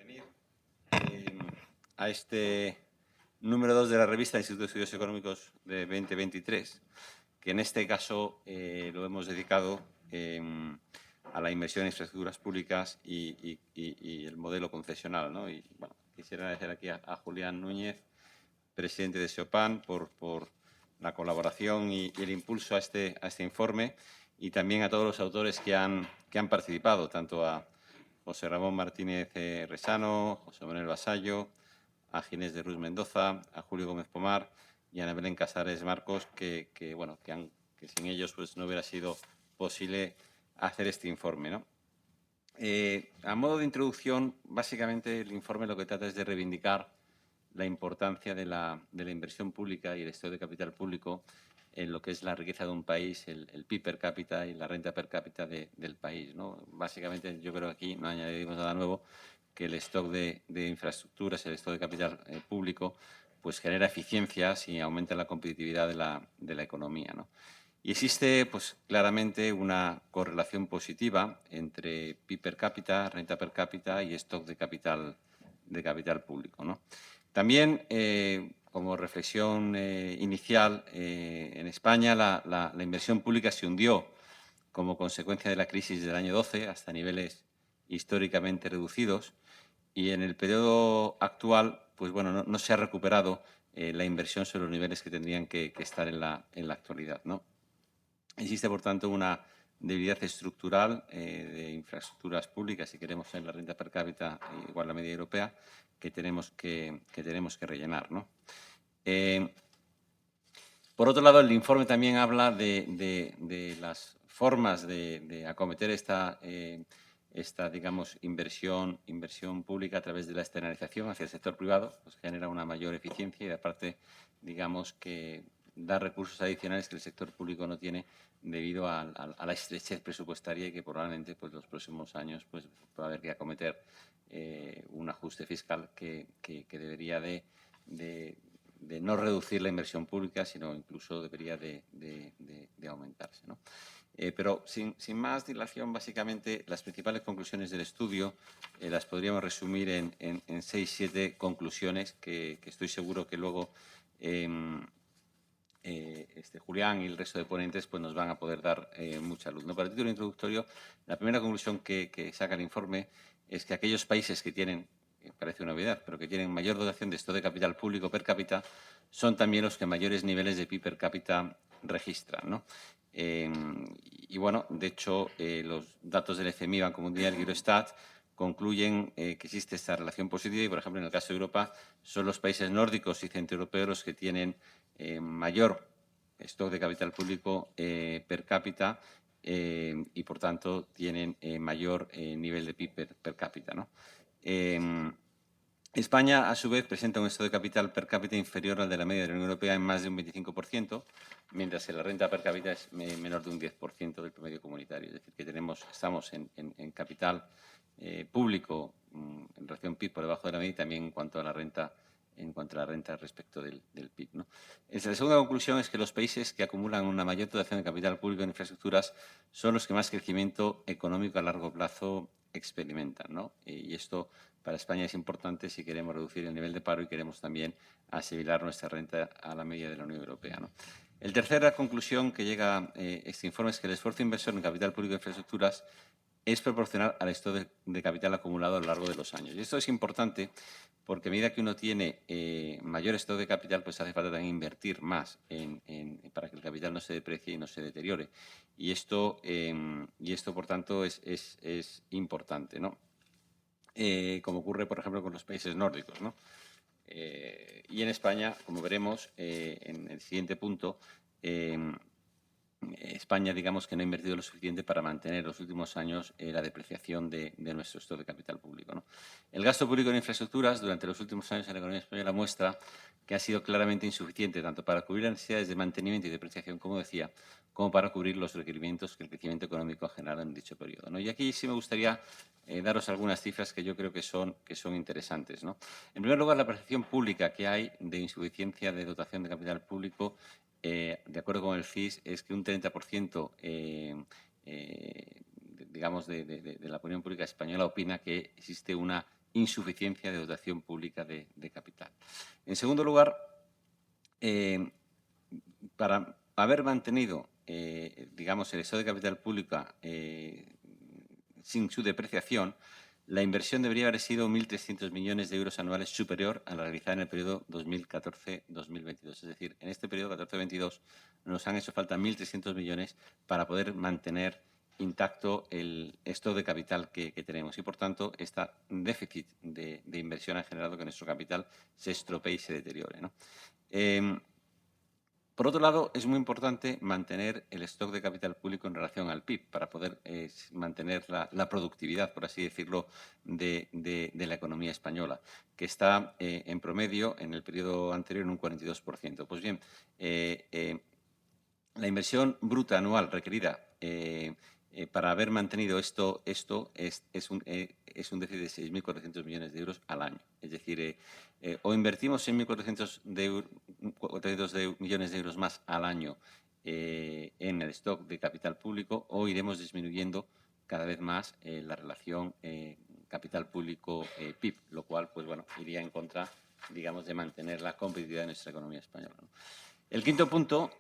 venir a este número 2 de la revista Instituto de Estudios Económicos de 2023, que en este caso lo hemos dedicado a la inversión en infraestructuras públicas y el modelo concesional, ¿no? Y bueno, quisiera agradecer aquí a Julián Núñez, presidente de SEOPAN, por la colaboración y el impulso a este informe, y también a todos los autores que han participado, tanto a José Ramón Martínez Resano, José Manuel Vasallo, a Ginés de Ruz Mendoza, a Julio Gómez Pomar y a Ana Belén Casares Marcos, que sin ellos pues, no hubiera sido posible hacer este informe, ¿no? A modo de introducción, básicamente el informe lo que trata es de reivindicar la importancia de la inversión pública y el estado de capital público en lo que es la riqueza de un país, el PIB per cápita y la renta per cápita del país, ¿no? Básicamente, yo creo que aquí no añadimos nada nuevo, que el stock de infraestructuras, el stock de capital público, pues genera eficiencias y aumenta la competitividad de la economía, ¿no? Y existe, pues, claramente una correlación positiva entre PIB per cápita, renta per cápita y stock de capital público, ¿no? También, como reflexión inicial, en España la inversión pública se hundió como consecuencia de la crisis del año 12 hasta niveles históricamente reducidos, y en el periodo actual, pues bueno, no se ha recuperado la inversión sobre los niveles que tendrían que estar en la actualidad, ¿no? Existe, por tanto, una debilidad estructural de infraestructuras públicas, si queremos en la renta per cápita igual a la media europea, que tenemos que rellenar, ¿no? Por otro lado, el informe también habla de las formas de acometer esta digamos, inversión pública a través de la externalización hacia el sector privado, pues genera una mayor eficiencia y, aparte, digamos, que da recursos adicionales que el sector público no tiene debido a la estrechez presupuestaria, y que probablemente pues, los próximos años pues, va a haber que acometer un ajuste fiscal que debería de no reducir la inversión pública, sino incluso debería de aumentarse, ¿no? Pero sin más dilación, básicamente las principales conclusiones del estudio las podríamos resumir en 6-7 conclusiones que estoy seguro que luego Julián y el resto de ponentes pues, nos van a poder dar mucha luz, ¿no? Para el título introductorio, la primera conclusión que saca el informe es que aquellos países que tienen, parece una obviedad, pero que tienen mayor dotación de stock de capital público per cápita, son también los que mayores niveles de PIB per cápita registran, ¿no? Y bueno, de hecho, los datos del FMI, Banco Mundial y Eurostat concluyen que existe esta relación positiva, y, por ejemplo, en el caso de Europa, son los países nórdicos y centroeuropeos los que tienen mayor stock de capital público per cápita y, por tanto, tienen mayor nivel de PIB per cápita, ¿no? España, a su vez, presenta un stock de capital per cápita inferior al de la media de la Unión Europea en más de un 25%, mientras que la renta per cápita es menor de un 10% del promedio comunitario. Es decir, que estamos en capital público en relación PIB por debajo de la media, y también en cuanto a la renta respecto del PIB, ¿no? La segunda conclusión es que los países que acumulan una mayor dotación de capital público en infraestructuras son los que más crecimiento económico a largo plazo experimentan, ¿no? Y esto para España es importante si queremos reducir el nivel de paro y queremos también asimilar nuestra renta a la media de la Unión Europea, ¿no? La tercera conclusión que llega este informe es que el esfuerzo inversor en capital público e infraestructuras es proporcional al stock de capital acumulado a lo largo de los años. Y esto es importante porque a medida que uno tiene mayor stock de capital, pues hace falta también invertir más para que el capital no se deprecie y no se deteriore. Y esto por tanto, es importante, ¿no? Como ocurre, por ejemplo, con los países nórdicos, ¿no? Y en España, como veremos en el siguiente punto, España, digamos que no ha invertido lo suficiente para mantener en los últimos años la depreciación de nuestro stock de capital público, ¿no? El gasto público en infraestructuras durante los últimos años en la economía española muestra que ha sido claramente insuficiente tanto para cubrir las necesidades de mantenimiento y depreciación, como decía, como para cubrir los requerimientos que el crecimiento económico ha generado en dicho periodo, ¿no? Y aquí sí me gustaría daros algunas cifras que yo creo que son interesantes, ¿no? En primer lugar, la percepción pública que hay de insuficiencia de dotación de capital público, de acuerdo con el CIS, es que un 30% digamos, de la opinión pública española opina que existe una insuficiencia de dotación pública de capital. En segundo lugar, para haber mantenido, digamos, el estado de capital pública sin su depreciación, la inversión debería haber sido 1.300 millones de euros anuales superior a la realizada en el periodo 2014-2022. Es decir, en este periodo 14-22 nos han hecho falta 1.300 millones para poder mantener intacto el stock de capital que tenemos y, por tanto, este déficit de inversión ha generado que nuestro capital se estropee y se deteriore, ¿no? Por otro lado, es muy importante mantener el stock de capital público en relación al PIB para poder mantener la productividad, por así decirlo, de la economía española, que está en promedio en el periodo anterior en un 42%. Pues bien, la inversión bruta anual requerida para haber mantenido esto es un déficit de 6.400 millones de euros al año. Es decir, o invertimos 6.400 millones de euros más al año en el stock de capital público, o iremos disminuyendo cada vez más la relación capital público-PIB, lo cual, pues bueno, iría en contra, digamos, de mantener la competitividad de nuestra economía española, ¿no? El quinto punto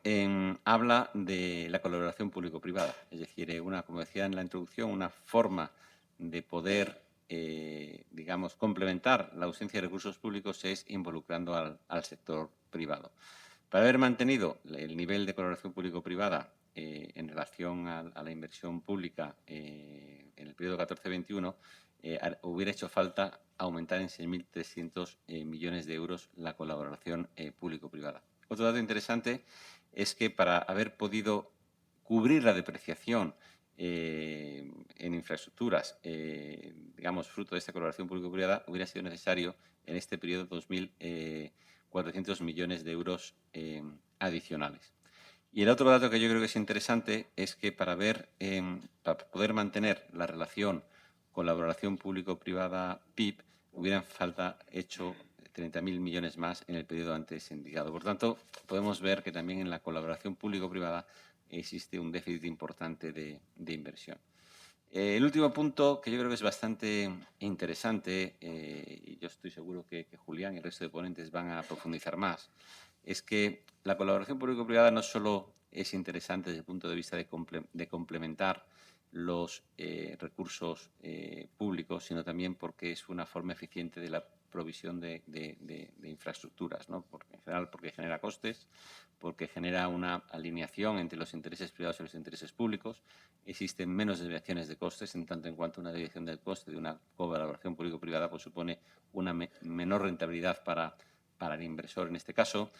habla de la colaboración público-privada, es decir, como decía en la introducción, una forma de poder, digamos, complementar la ausencia de recursos públicos es involucrando al sector privado. Para haber mantenido el nivel de colaboración público-privada en relación a la inversión pública en el periodo 14-21, hubiera hecho falta aumentar en 6.300 millones de euros la colaboración público-privada. Otro dato interesante es que para haber podido cubrir la depreciación en infraestructuras, digamos, fruto de esta colaboración público-privada, hubiera sido necesario en este periodo 2.400 millones de euros adicionales. Y el otro dato que yo creo que es interesante es que para poder mantener la relación colaboración público-privada-PIB, hubieran falta hecho 30.000 millones más en el periodo antes indicado. Por tanto, podemos ver que también en la colaboración público-privada existe un déficit importante de inversión. El último punto, que yo creo que es bastante interesante, y yo estoy seguro que Julián y el resto de ponentes van a profundizar más, es que la colaboración público-privada no solo es interesante desde el punto de vista de complementar los recursos públicos, sino también porque es una forma eficiente de la provisión de infraestructuras, ¿no? En general, porque genera costes, porque genera una alineación entre los intereses privados y los intereses públicos. Existen menos desviaciones de costes, en tanto en cuanto una desviación del coste de una colaboración público-privada pues supone una menor rentabilidad para el inversor en este caso,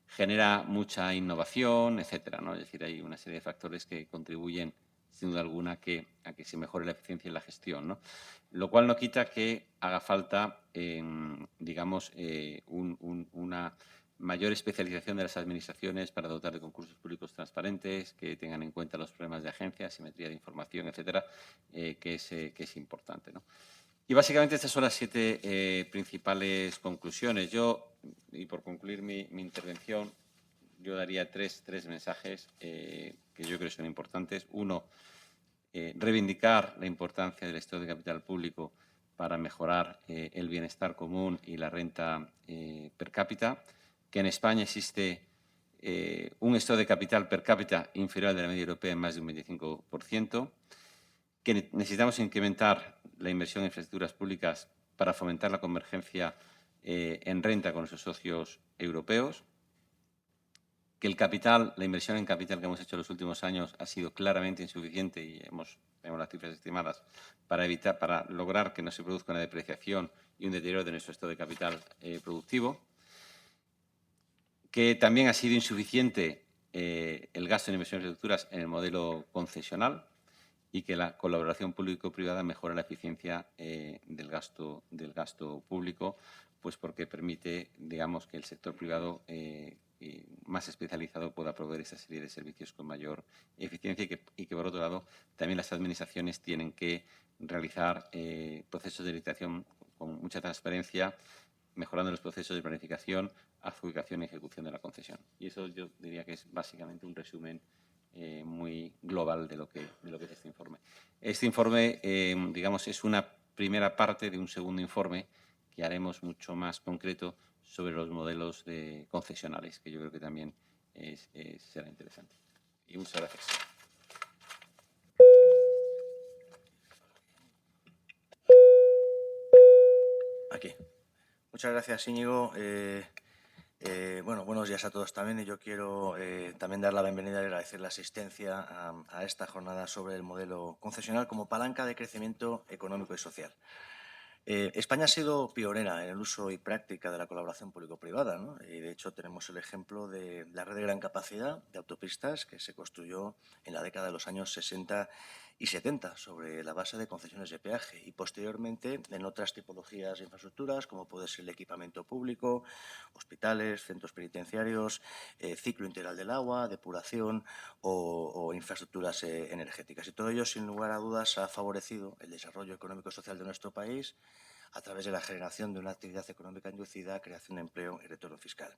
genera mucha innovación, etcétera, ¿no? Es decir, hay una serie de factores que contribuyen, sin duda alguna, a que se mejore la eficiencia y la gestión, ¿no? Lo cual no quita que haga falta, digamos, una mayor especialización de las administraciones para dotar de concursos públicos transparentes, que tengan en cuenta los problemas de agencia, simetría de información, etcétera, que es importante, ¿no? Y básicamente estas son las 7 principales conclusiones. Y por concluir mi intervención, yo daría tres mensajes que yo creo son importantes. Uno, reivindicar la importancia del estado de capital público para mejorar el bienestar común y la renta per cápita, que en España existe un estado de capital per cápita inferior al de la media europea en más de un 25%, que necesitamos incrementar la inversión en infraestructuras públicas para fomentar la convergencia en renta con nuestros socios europeos, que la inversión en capital que hemos hecho en los últimos años ha sido claramente insuficiente y tenemos las cifras estimadas para lograr que no se produzca una depreciación y un deterioro de nuestro estado de capital productivo, que también ha sido insuficiente el gasto en inversión en infraestructuras en el modelo concesional, y que la colaboración público-privada mejora la eficiencia del gasto público, pues porque permite, digamos, que el sector privado más especializado pueda proveer esa serie de servicios con mayor eficiencia y que, por otro lado, también las administraciones tienen que realizar procesos de licitación con mucha transparencia, mejorando los procesos de planificación, adjudicación y ejecución de la concesión. Y eso yo diría que es básicamente un resumen muy global de lo que es este informe. Este informe, digamos, es una primera parte de un segundo informe y haremos mucho más concreto sobre los modelos de concesionales, que yo creo que también será interesante. Y muchas gracias. Aquí. Muchas gracias, Íñigo. Bueno, buenos días a todos también, y yo quiero también dar la bienvenida y agradecer la asistencia a esta jornada sobre el modelo concesional como palanca de crecimiento económico y social. España ha sido pionera en el uso y práctica de la colaboración público-privada, ¿no? Y de hecho tenemos el ejemplo de la red de gran capacidad de autopistas que se construyó en la década de los años 60 y 70 sobre la base de concesiones de peaje, y posteriormente en otras tipologías de infraestructuras como puede ser el equipamiento público, hospitales, centros penitenciarios, ciclo integral del agua, depuración o infraestructuras energéticas. Y todo ello, sin lugar a dudas, ha favorecido el desarrollo económico y social de nuestro país a través de la generación de una actividad económica inducida, creación de empleo y retorno fiscal.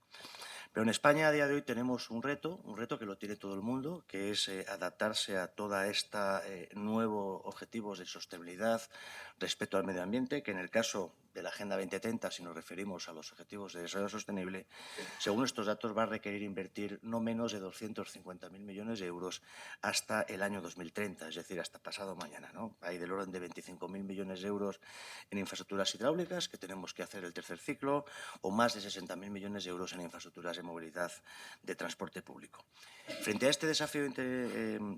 Pero en España a día de hoy tenemos un reto que lo tiene todo el mundo, que es adaptarse a toda esta nuevos objetivos de sostenibilidad respecto al medio ambiente, que en el caso de la Agenda 2030, si nos referimos a los objetivos de desarrollo sostenible, según estos datos va a requerir invertir no menos de 250.000 millones de euros hasta el año 2030, es decir, hasta pasado mañana, ¿no? Hay del orden de 25.000 millones de euros en infraestructuras hidráulicas, que tenemos que hacer el tercer ciclo, o más de 60.000 millones de euros en infraestructuras de movilidad de transporte público. Frente a este desafío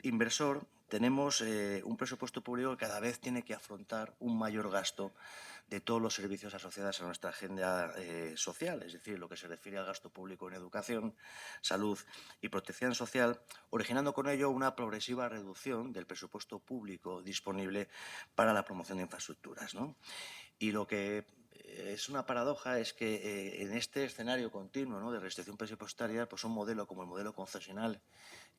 inversor, tenemos un presupuesto público que cada vez tiene que afrontar un mayor gasto de todos los servicios asociados a nuestra agenda social, es decir, lo que se refiere al gasto público en educación, salud y protección social, originando con ello una progresiva reducción del presupuesto público disponible para la promoción de infraestructuras, ¿no? Y lo que es una paradoja es que en este escenario continuo, ¿no?, de restricción presupuestaria, pues un modelo como el modelo concesional,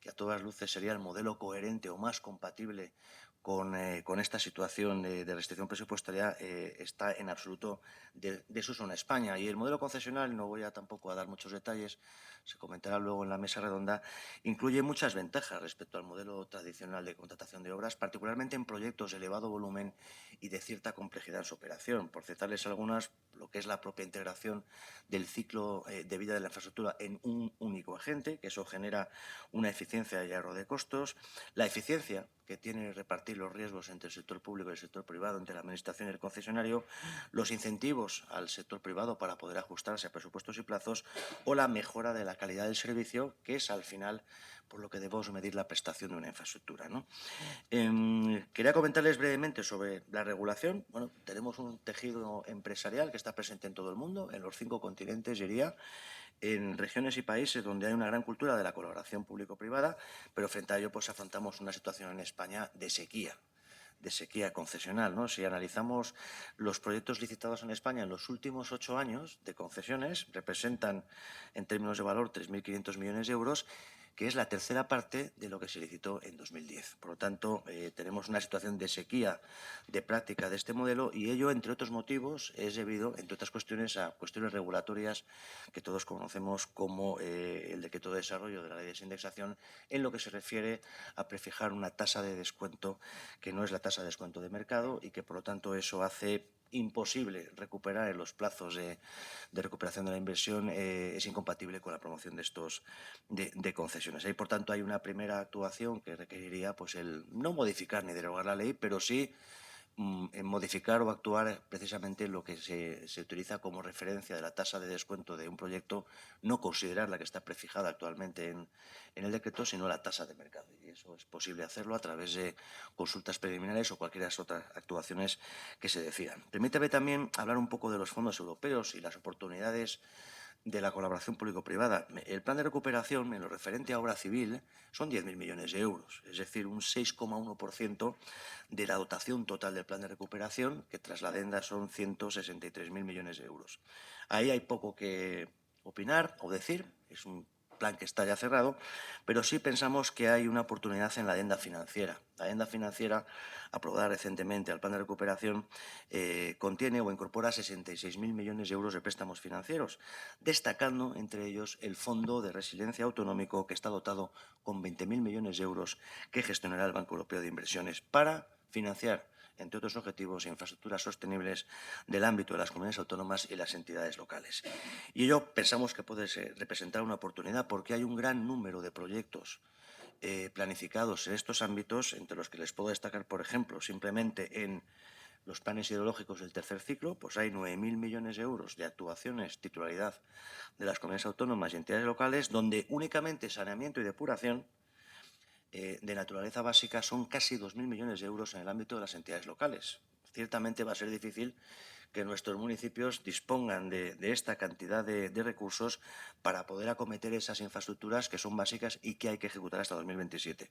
que a todas luces sería el modelo coherente o más compatible con esta situación de restricción presupuestaria, está en absoluto desuso en España. Y el modelo concesional, no voy tampoco a dar muchos detalles, se comentará luego en la mesa redonda, incluye muchas ventajas respecto al modelo tradicional de contratación de obras, particularmente en proyectos de elevado volumen y de cierta complejidad en su operación. Por citarles algunas, lo que es la propia integración del ciclo de vida de la infraestructura en un único agente, que eso genera una eficiencia y ahorro de costos, la eficiencia que tiene repartir los riesgos entre el sector público y el sector privado, entre la administración y el concesionario, los incentivos al sector privado para poder ajustarse a presupuestos y plazos, o la mejora de la calidad del servicio, que es al final por lo que debemos medir la prestación de una infraestructura, ¿no? Quería comentarles brevemente sobre la regulación. Bueno, tenemos un tejido empresarial que está presente en todo el mundo, en los 5 continentes, diría, en regiones y países donde hay una gran cultura de la colaboración público-privada, pero frente a ello pues afrontamos una situación en España de sequía concesional, ¿no? Si analizamos los proyectos licitados en España en los últimos 8 años de concesiones, representan en términos de valor 3.500 millones de euros, que es la tercera parte de lo que se licitó en 2010. Por lo tanto, tenemos una situación de sequía de práctica de este modelo, y ello, entre otros motivos, es debido, entre otras cuestiones, a cuestiones regulatorias que todos conocemos como el decreto de desarrollo de la ley de desindexación, en lo que se refiere a prefijar una tasa de descuento que no es la tasa de descuento de mercado, y que, por lo tanto, eso hace imposible recuperar en los plazos de recuperación de la inversión, es incompatible con la promoción de estos de concesiones. Ahí, por tanto, hay una primera actuación que requeriría pues el no modificar ni derogar la ley, pero sí en modificar o actuar precisamente en lo que se utiliza como referencia de la tasa de descuento de un proyecto, no considerar la que está prefijada actualmente en el decreto, sino la tasa de mercado. Y eso es posible hacerlo a través de consultas preliminares o cualquiera otras actuaciones que se decidan. Permítame también hablar un poco de los fondos europeos y las oportunidades de la colaboración público-privada. El plan de recuperación, en lo referente a obra civil, son 10.000 millones de euros, es decir, un 6,1% de la dotación total del plan de recuperación, que tras la adenda son 163.000 millones de euros. Ahí hay poco que opinar o decir, es un plan que está ya cerrado, pero sí pensamos que hay una oportunidad en la adenda financiera. La adenda financiera, aprobada recientemente al plan de recuperación, contiene o incorpora 66.000 millones de euros de préstamos financieros, destacando entre ellos el Fondo de Resiliencia Autonómico, que está dotado con 20.000 millones de euros, que gestionará el Banco Europeo de Inversiones para financiar entre otros objetivos e infraestructuras sostenibles del ámbito de las comunidades autónomas y las entidades locales. Y ello pensamos que puede representar una oportunidad porque hay un gran número de proyectos planificados en estos ámbitos, entre los que les puedo destacar, por ejemplo, simplemente en los planes hidrológicos del tercer ciclo, pues hay 9.000 millones de euros de actuaciones, titularidad de las comunidades autónomas y entidades locales, donde únicamente saneamiento y depuración de naturaleza básica son casi 2.000 millones de euros en el ámbito de las entidades locales. Ciertamente va a ser difícil que nuestros municipios dispongan de esta cantidad de recursos para poder acometer esas infraestructuras que son básicas y que hay que ejecutar hasta 2027.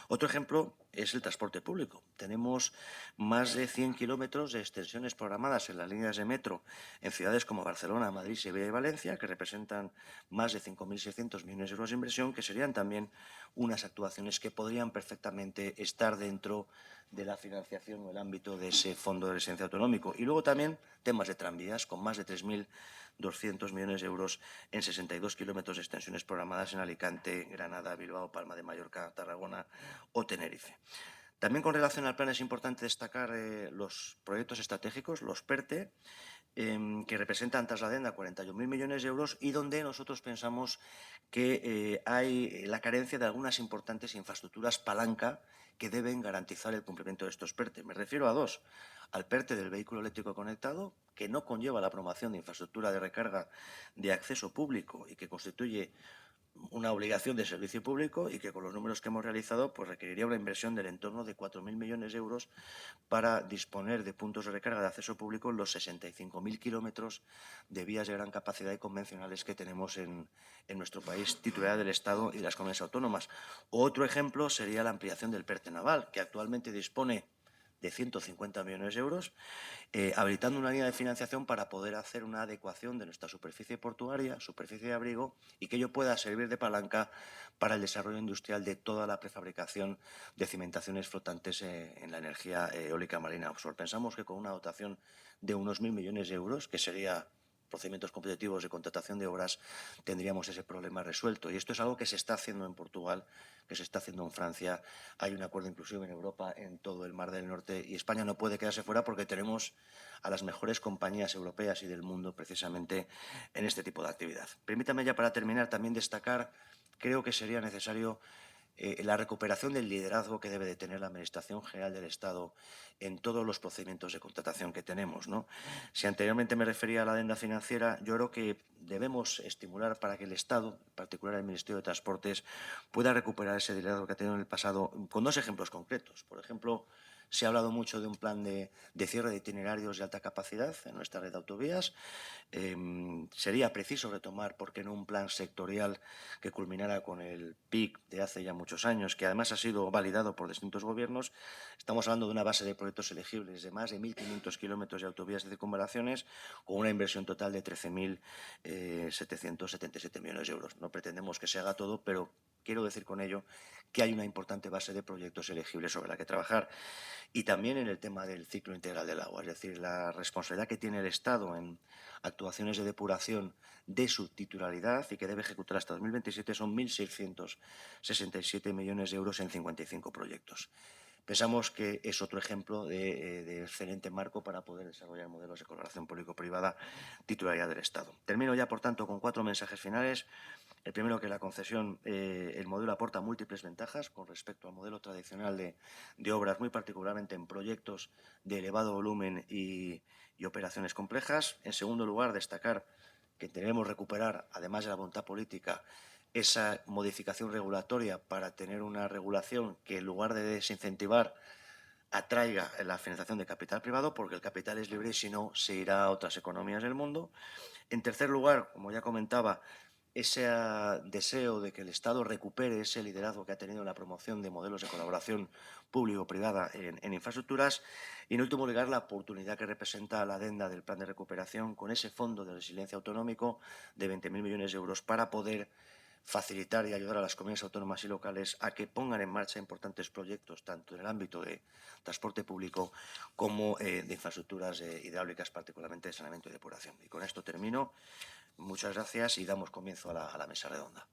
Otro ejemplo es el transporte público. Tenemos más de 100 kilómetros de extensiones programadas en las líneas de metro en ciudades como Barcelona, Madrid, Sevilla y Valencia, que representan más de 5.600 millones de euros de inversión, que serían también unas actuaciones que podrían perfectamente estar dentro de la financiación o el ámbito de ese fondo de residencia autonómico. Y luego también temas de tranvías, con más de 3.200 millones de euros en 62 kilómetros de extensiones programadas en Alicante, Granada, Bilbao, Palma de Mallorca, Tarragona o Tenerife. También con relación al plan es importante destacar los proyectos estratégicos, los PERTE, que representan tras la adenda 41.000 millones de euros y donde nosotros pensamos que hay la carencia de algunas importantes infraestructuras palanca que deben garantizar el cumplimiento de estos PERTE. Me refiero a dos. Al PERTE del vehículo eléctrico conectado, que no conlleva la promoción de infraestructura de recarga de acceso público y que constituye una obligación de servicio público y que con los números que hemos realizado pues requeriría una inversión del entorno de 4.000 millones de euros para disponer de puntos de recarga de acceso público en los 65.000 kilómetros de vías de gran capacidad y convencionales que tenemos en nuestro país, titularidad del Estado y de las comunidades autónomas. Otro ejemplo sería la ampliación del PERTE naval, que actualmente dispone de 150 millones de euros, habilitando una línea de financiación para poder hacer una adecuación de nuestra superficie portuaria, superficie de abrigo, y que ello pueda servir de palanca para el desarrollo industrial de toda la prefabricación de cimentaciones flotantes en la energía eólica marina offshore. Pensamos que con una dotación de unos 1.000 millones de euros, que sería procedimientos competitivos de contratación de obras, tendríamos ese problema resuelto. Y esto es algo que se está haciendo en Portugal, que se está haciendo en Francia. Hay un acuerdo inclusive en Europa, en todo el Mar del Norte, y España no puede quedarse fuera porque tenemos a las mejores compañías europeas y del mundo precisamente en este tipo de actividad. Permítame ya para terminar también destacar, creo que sería necesario la recuperación del liderazgo que debe de tener la Administración General del Estado en todos los procedimientos de contratación que tenemos, ¿no? Si anteriormente me refería a la adenda financiera, yo creo que debemos estimular para que el Estado, en particular el Ministerio de Transportes, pueda recuperar ese liderazgo que ha tenido en el pasado con dos ejemplos concretos. Por ejemplo, se ha hablado mucho de un plan de cierre de itinerarios de alta capacidad en nuestra red de autovías. Sería preciso retomar, ¿por qué no?, un plan sectorial que culminara con el PIC de hace ya muchos años, que además ha sido validado por distintos gobiernos. Estamos hablando de una base de proyectos elegibles de más de 1.500 kilómetros de autovías de circunvalaciones, con una inversión total de 13.777 millones de euros. No pretendemos que se haga todo, pero quiero decir con ello que hay una importante base de proyectos elegibles sobre la que trabajar. Y también en el tema del ciclo integral del agua, es decir, la responsabilidad que tiene el Estado en actuaciones de depuración de su titularidad y que debe ejecutar hasta 2027 son 1.667 millones de euros en 55 proyectos. Pensamos que es otro ejemplo de excelente marco para poder desarrollar modelos de colaboración público-privada, titularidad del Estado. Termino ya, por tanto, con 4 mensajes finales. El primero, que la concesión, el modelo aporta múltiples ventajas con respecto al modelo tradicional de obras, muy particularmente en proyectos de elevado volumen y operaciones complejas. En segundo lugar, destacar que debemos recuperar, además de la voluntad política, esa modificación regulatoria para tener una regulación que, en lugar de desincentivar, atraiga la financiación de capital privado, porque el capital es libre y si no, se irá a otras economías del mundo. En tercer lugar, como ya comentaba, ese deseo de que el Estado recupere ese liderazgo que ha tenido en la promoción de modelos de colaboración público-privada en infraestructuras. Y, en último lugar, la oportunidad que representa la adenda del plan de recuperación con ese fondo de resiliencia autonómico de 20.000 millones de euros para poder facilitar y ayudar a las comunidades autónomas y locales a que pongan en marcha importantes proyectos, tanto en el ámbito de transporte público como de infraestructuras hidráulicas, particularmente de saneamiento y depuración. Y con esto termino. Muchas gracias y damos comienzo a la mesa redonda.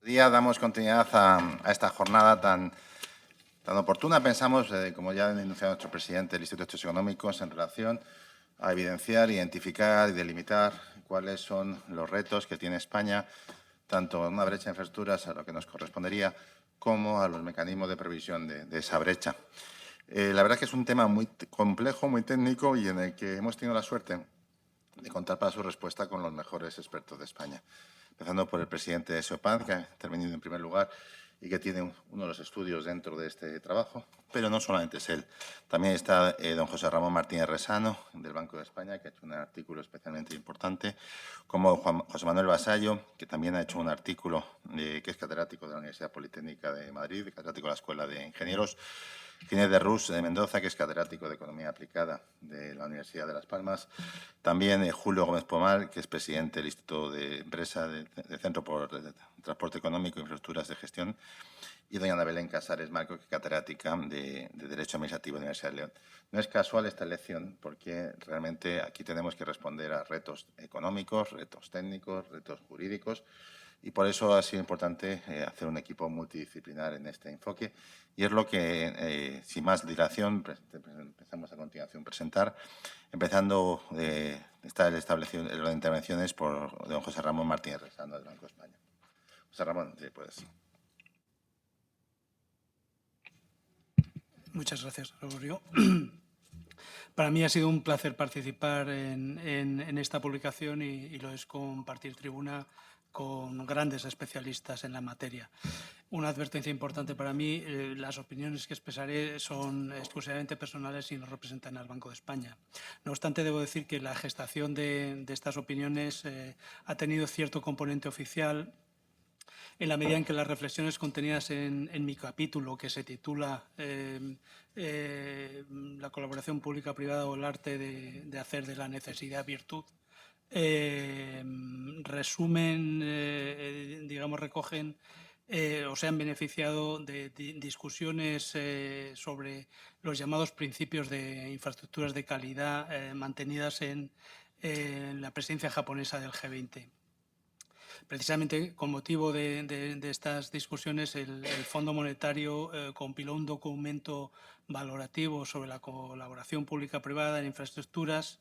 Día damos continuidad a esta jornada tan oportuna. Pensamos, como ya ha denunciado nuestro presidente del Instituto de Estudios Económicos, en relación a evidenciar, identificar y delimitar cuáles son los retos que tiene España, tanto en una brecha de infraestructuras, a lo que nos correspondería, como a los mecanismos de previsión de esa brecha. La verdad es que es un tema muy complejo, muy técnico y en el que hemos tenido la suerte de contar para su respuesta con los mejores expertos de España. Empezando por el presidente de SEOPAD, que ha intervenido en primer lugar y que tiene uno de los estudios dentro de este trabajo. Pero no solamente es él. También está don José Ramón Martínez Resano, del Banco de España, que ha hecho un artículo especialmente importante, como José Manuel Vasallo, que también ha hecho un artículo que es catedrático de la Universidad Politécnica de Madrid, catedrático de la Escuela de Ingenieros, Ginés de Rus de Mendoza, que es catedrático de Economía Aplicada de la Universidad de Las Palmas. También Julio Gómez Pomar, que es presidente del Instituto de Empresa del Centro por Transporte Económico e Infraestructuras de Gestión. Y doña Ana Belén Casares Marco, que es catedrática de Derecho Administrativo de la Universidad de León. No es casual esta elección, porque realmente aquí tenemos que responder a retos económicos, retos técnicos, retos jurídicos, y por eso ha sido importante hacer un equipo multidisciplinar en este enfoque. Y es lo que, sin más dilación, empezamos a continuación presentar, empezando está el establecido el orden de intervenciones por don José Ramón Martínez Resano, del Banco de España. José Ramón, sí, puedes. Muchas gracias, Gregorio. Para mí ha sido un placer participar en esta publicación y lo es compartir tribuna con grandes especialistas en la materia. Una advertencia importante para mí, las opiniones que expresaré son exclusivamente personales y no representan al Banco de España. No obstante, debo decir que la gestación de estas opiniones ha tenido cierto componente oficial en la medida en que las reflexiones contenidas en mi capítulo, que se titula La colaboración pública-privada o el arte de hacer de la necesidad virtud, resumen, digamos, recogen o se han beneficiado de discusiones sobre los llamados principios de infraestructuras de calidad mantenidas en la presidencia japonesa del G20. Precisamente con motivo de estas discusiones, el Fondo Monetario compiló un documento valorativo sobre la colaboración pública-privada en infraestructuras,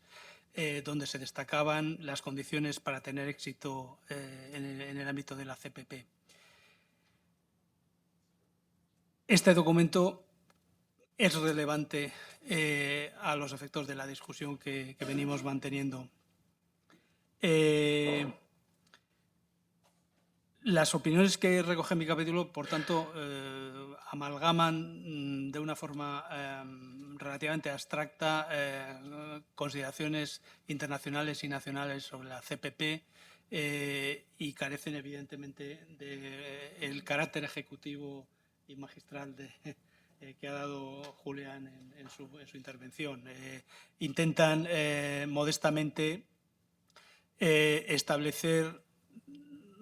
donde se destacaban las condiciones para tener éxito en el ámbito de la CPP. Este documento es relevante a los efectos de la discusión que venimos manteniendo. Las opiniones que recoge mi capítulo, por tanto, amalgaman de una forma relativamente abstracta consideraciones internacionales y nacionales sobre la CPP y carecen evidentemente del carácter ejecutivo y magistral que ha dado Julián en su intervención. Intentan modestamente establecer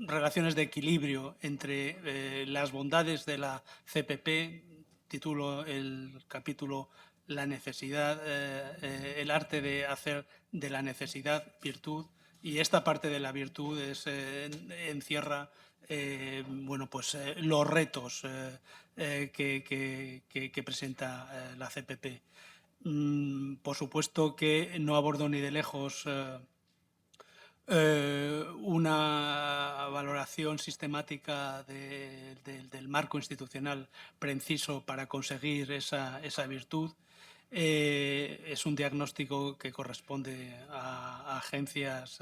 relaciones de equilibrio entre las bondades de la CPP, titulo el capítulo La necesidad, el arte de hacer de la necesidad virtud, y esta parte de la virtud encierra bueno, pues, los retos que presenta la CPP. Por supuesto que no abordo ni de lejos una valoración sistemática del marco institucional preciso para conseguir esa virtud. Es un diagnóstico que corresponde a agencias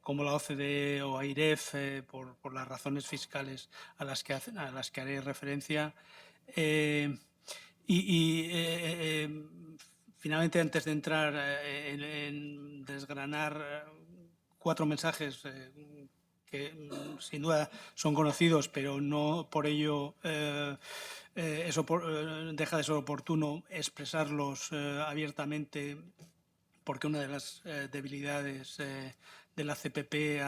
como la OCDE o AIREF por las razones fiscales a las que haré referencia. Finalmente, antes de entrar en desgranar 4 mensajes que sin duda son conocidos, pero no por ello deja de ser oportuno expresarlos abiertamente, porque una de las debilidades de la CPP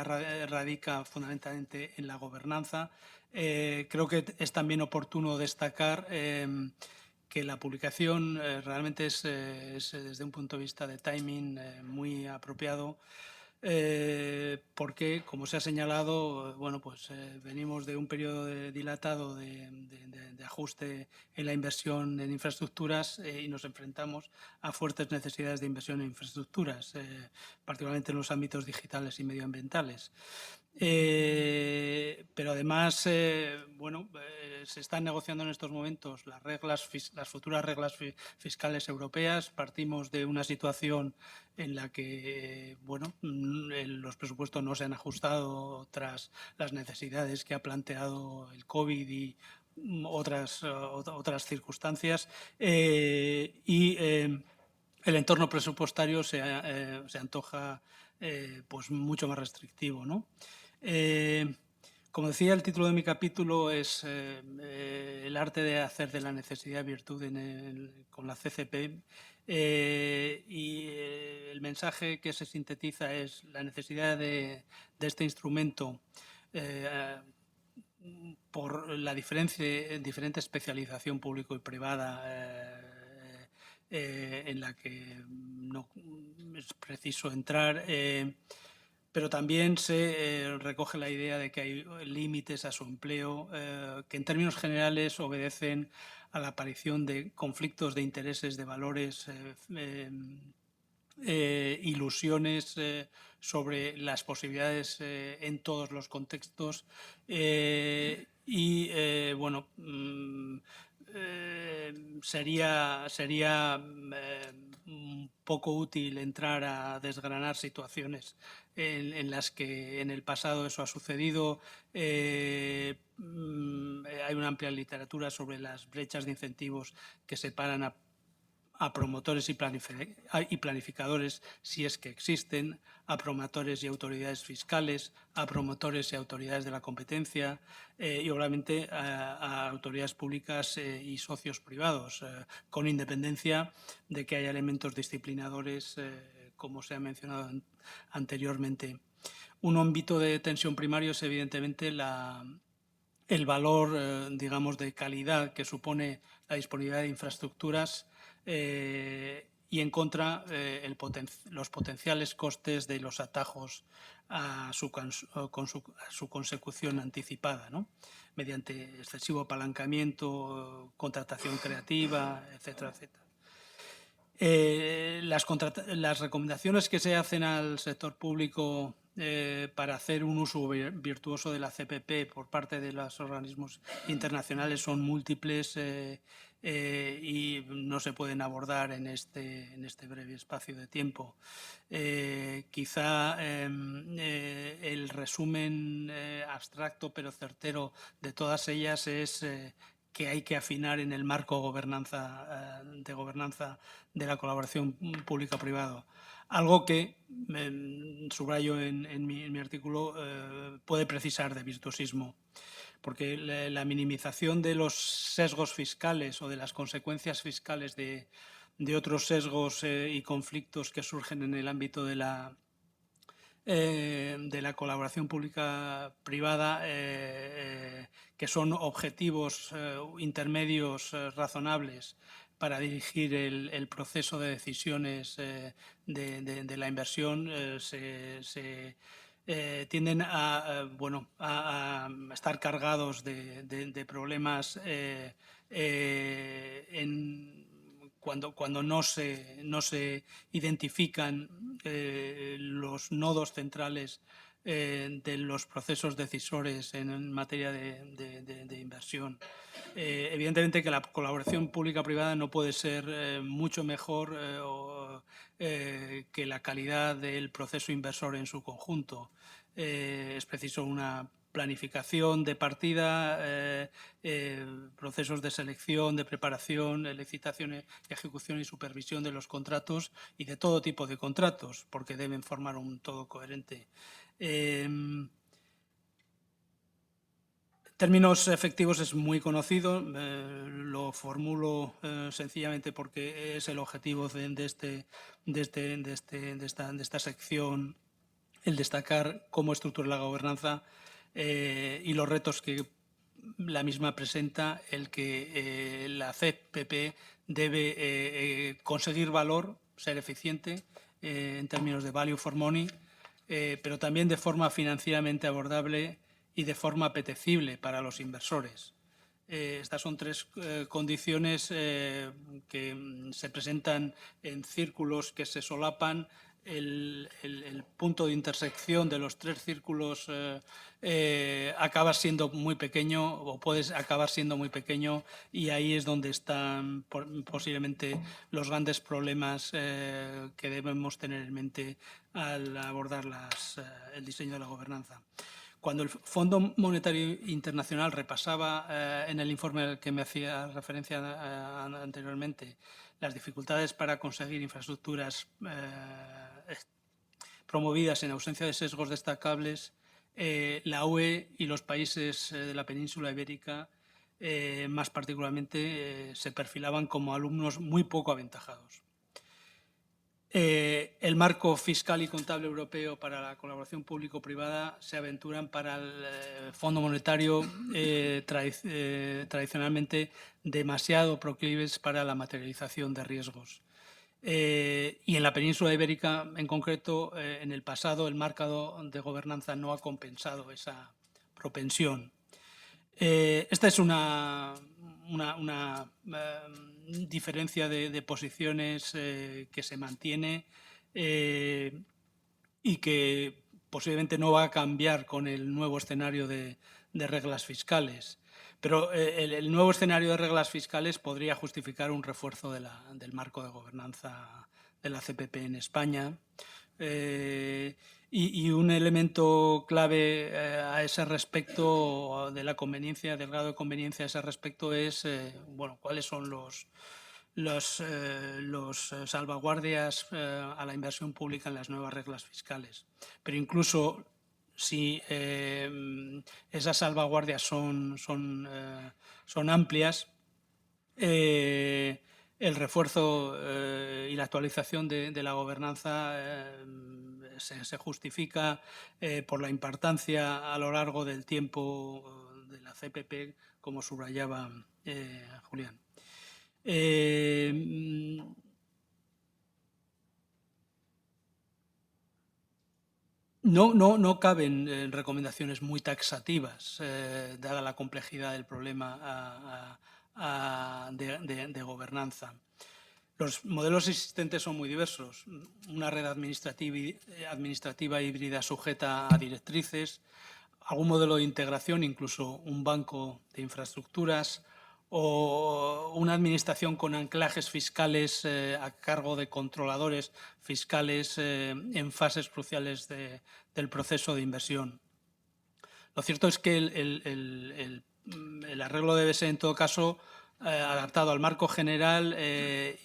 radica fundamentalmente en la gobernanza. Creo que es también oportuno destacar que la publicación realmente es desde un punto de vista de timing muy apropiado, porque, como se ha señalado, bueno, pues venimos de un periodo dilatado de ajuste en la inversión en infraestructuras y nos enfrentamos a fuertes necesidades de inversión en infraestructuras, particularmente en los ámbitos digitales y medioambientales. Pero además, bueno, se están negociando en estos momentos las futuras reglas fiscales europeas. Partimos de una situación en la que, bueno, los presupuestos no se han ajustado tras las necesidades que ha planteado el COVID y otras circunstancias. El entorno presupuestario se antoja pues mucho más restrictivo, ¿no? Como decía, el título de mi capítulo es el arte de hacer de la necesidad virtud con la CCP, y el mensaje que se sintetiza es la necesidad de este instrumento por la diferente especialización público y privada en la que no es preciso entrar, pero también se recoge la idea de que hay límites a su empleo que en términos generales obedecen a la aparición de conflictos de intereses, de valores, ilusiones sobre las posibilidades en todos los contextos bueno, sería poco útil entrar a desgranar situaciones en las que en el pasado eso ha sucedido. Hay una amplia literatura sobre las brechas de incentivos que separan a promotores y planificadores, si es que existen, a promotores y autoridades fiscales, a promotores y autoridades de la competencia y obviamente a autoridades públicas y socios privados, con independencia de que haya elementos disciplinadores, como se ha mencionado anteriormente. Un ámbito de tensión primario es evidentemente el valor, digamos, de calidad que supone la disponibilidad de infraestructuras y en contra los potenciales costes de los atajos a su consecución anticipada, ¿no? Mediante excesivo apalancamiento, contratación creativa, etcétera, etcétera. Las recomendaciones que se hacen al sector público para hacer un uso virtuoso de la CPP por parte de los organismos internacionales son múltiples y no se pueden abordar en este breve espacio de tiempo. Quizá el resumen abstracto pero certero de todas ellas es que hay que afinar en el marco de gobernanza de la colaboración público-privado. Algo que, subrayo en mi artículo, puede precisar de virtuosismo, porque la minimización de los sesgos fiscales o de las consecuencias fiscales de otros sesgos y conflictos que surgen en el ámbito de la colaboración pública-privada, que son objetivos intermedios razonables para dirigir el proceso de decisiones de la inversión, tienden a estar cargados de problemas cuando no se identifican los nodos centrales de los procesos decisores en materia de inversión. Evidentemente que la colaboración pública-privada no puede ser mucho mejor que la calidad del proceso inversor en su conjunto. Es preciso una planificación de partida, procesos de selección, de preparación, licitación, ejecución y supervisión de los contratos y de todo tipo de contratos, porque deben formar un todo coherente. Términos efectivos es muy conocido, lo formulo sencillamente porque es el objetivo de esta sección, el destacar cómo estructura la gobernanza y los retos que la misma presenta, el que la CPP debe conseguir valor, ser eficiente en términos de value for money, pero también de forma financieramente abordable y de forma apetecible para los inversores. Estas son tres condiciones que se presentan en círculos que se solapan. El punto de intersección de los tres círculos acaba siendo muy pequeño o puede acabar siendo muy pequeño, y ahí es donde están posiblemente los grandes problemas que debemos tener en mente al abordar el diseño de la gobernanza. Cuando el Fondo Monetario Internacional repasaba en el informe al que me hacía referencia anteriormente las dificultades para conseguir infraestructuras promovidas en ausencia de sesgos destacables, la UE y los países de la península ibérica, más particularmente, se perfilaban como alumnos muy poco aventajados. El marco fiscal y contable europeo para la colaboración público-privada se aventuran para el Fondo Monetario tradicionalmente demasiado proclives para la materialización de riesgos. Y en la península ibérica, en concreto, en el pasado, el marco de gobernanza no ha compensado esa propensión. Esta es una diferencia de posiciones que se mantiene y que posiblemente no va a cambiar con el nuevo escenario de reglas fiscales. Pero el nuevo escenario de reglas fiscales podría justificar un refuerzo del marco de gobernanza de la CPP en España. Y un elemento clave a ese respecto, de la conveniencia, del grado de conveniencia a ese respecto, es bueno, cuáles son los salvaguardias a la inversión pública en las nuevas reglas fiscales. Pero incluso si esas salvaguardias son amplias, el refuerzo y la actualización de la gobernanza se justifica por la importancia a lo largo del tiempo de la CPP, como subrayaba Julián. No caben recomendaciones muy taxativas, dada la complejidad del problema de gobernanza. Los modelos existentes son muy diversos. Una red administrativa híbrida sujeta a directrices, algún modelo de integración, incluso un banco de infraestructuras, o una administración con anclajes fiscales a cargo de controladores fiscales en fases cruciales del proceso de inversión. Lo cierto es que el arreglo debe ser, en todo caso, adaptado al marco general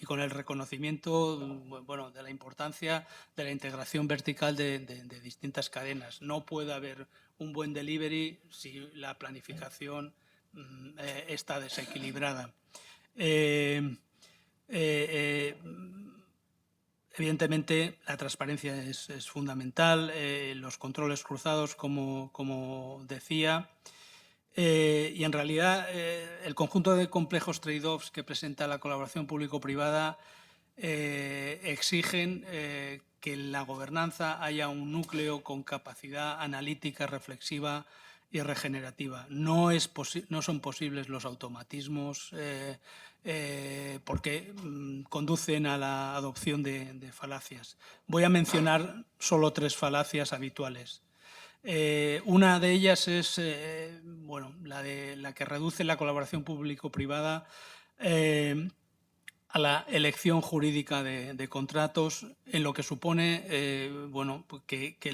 y con el reconocimiento de la importancia de la integración vertical de distintas cadenas. No puede haber un buen delivery si la planificación está desequilibrada. Evidentemente, la transparencia es fundamental, los controles cruzados, como decía, y en realidad el conjunto de complejos trade-offs que presenta la colaboración público-privada exigen que en la gobernanza haya un núcleo con capacidad analítica, reflexiva y regenerativa. No son posibles los automatismos porque conducen a la adopción de falacias. Voy a mencionar solo 3 falacias habituales. Una de ellas es la que reduce la colaboración público-privada a la elección jurídica de contratos, en lo que supone que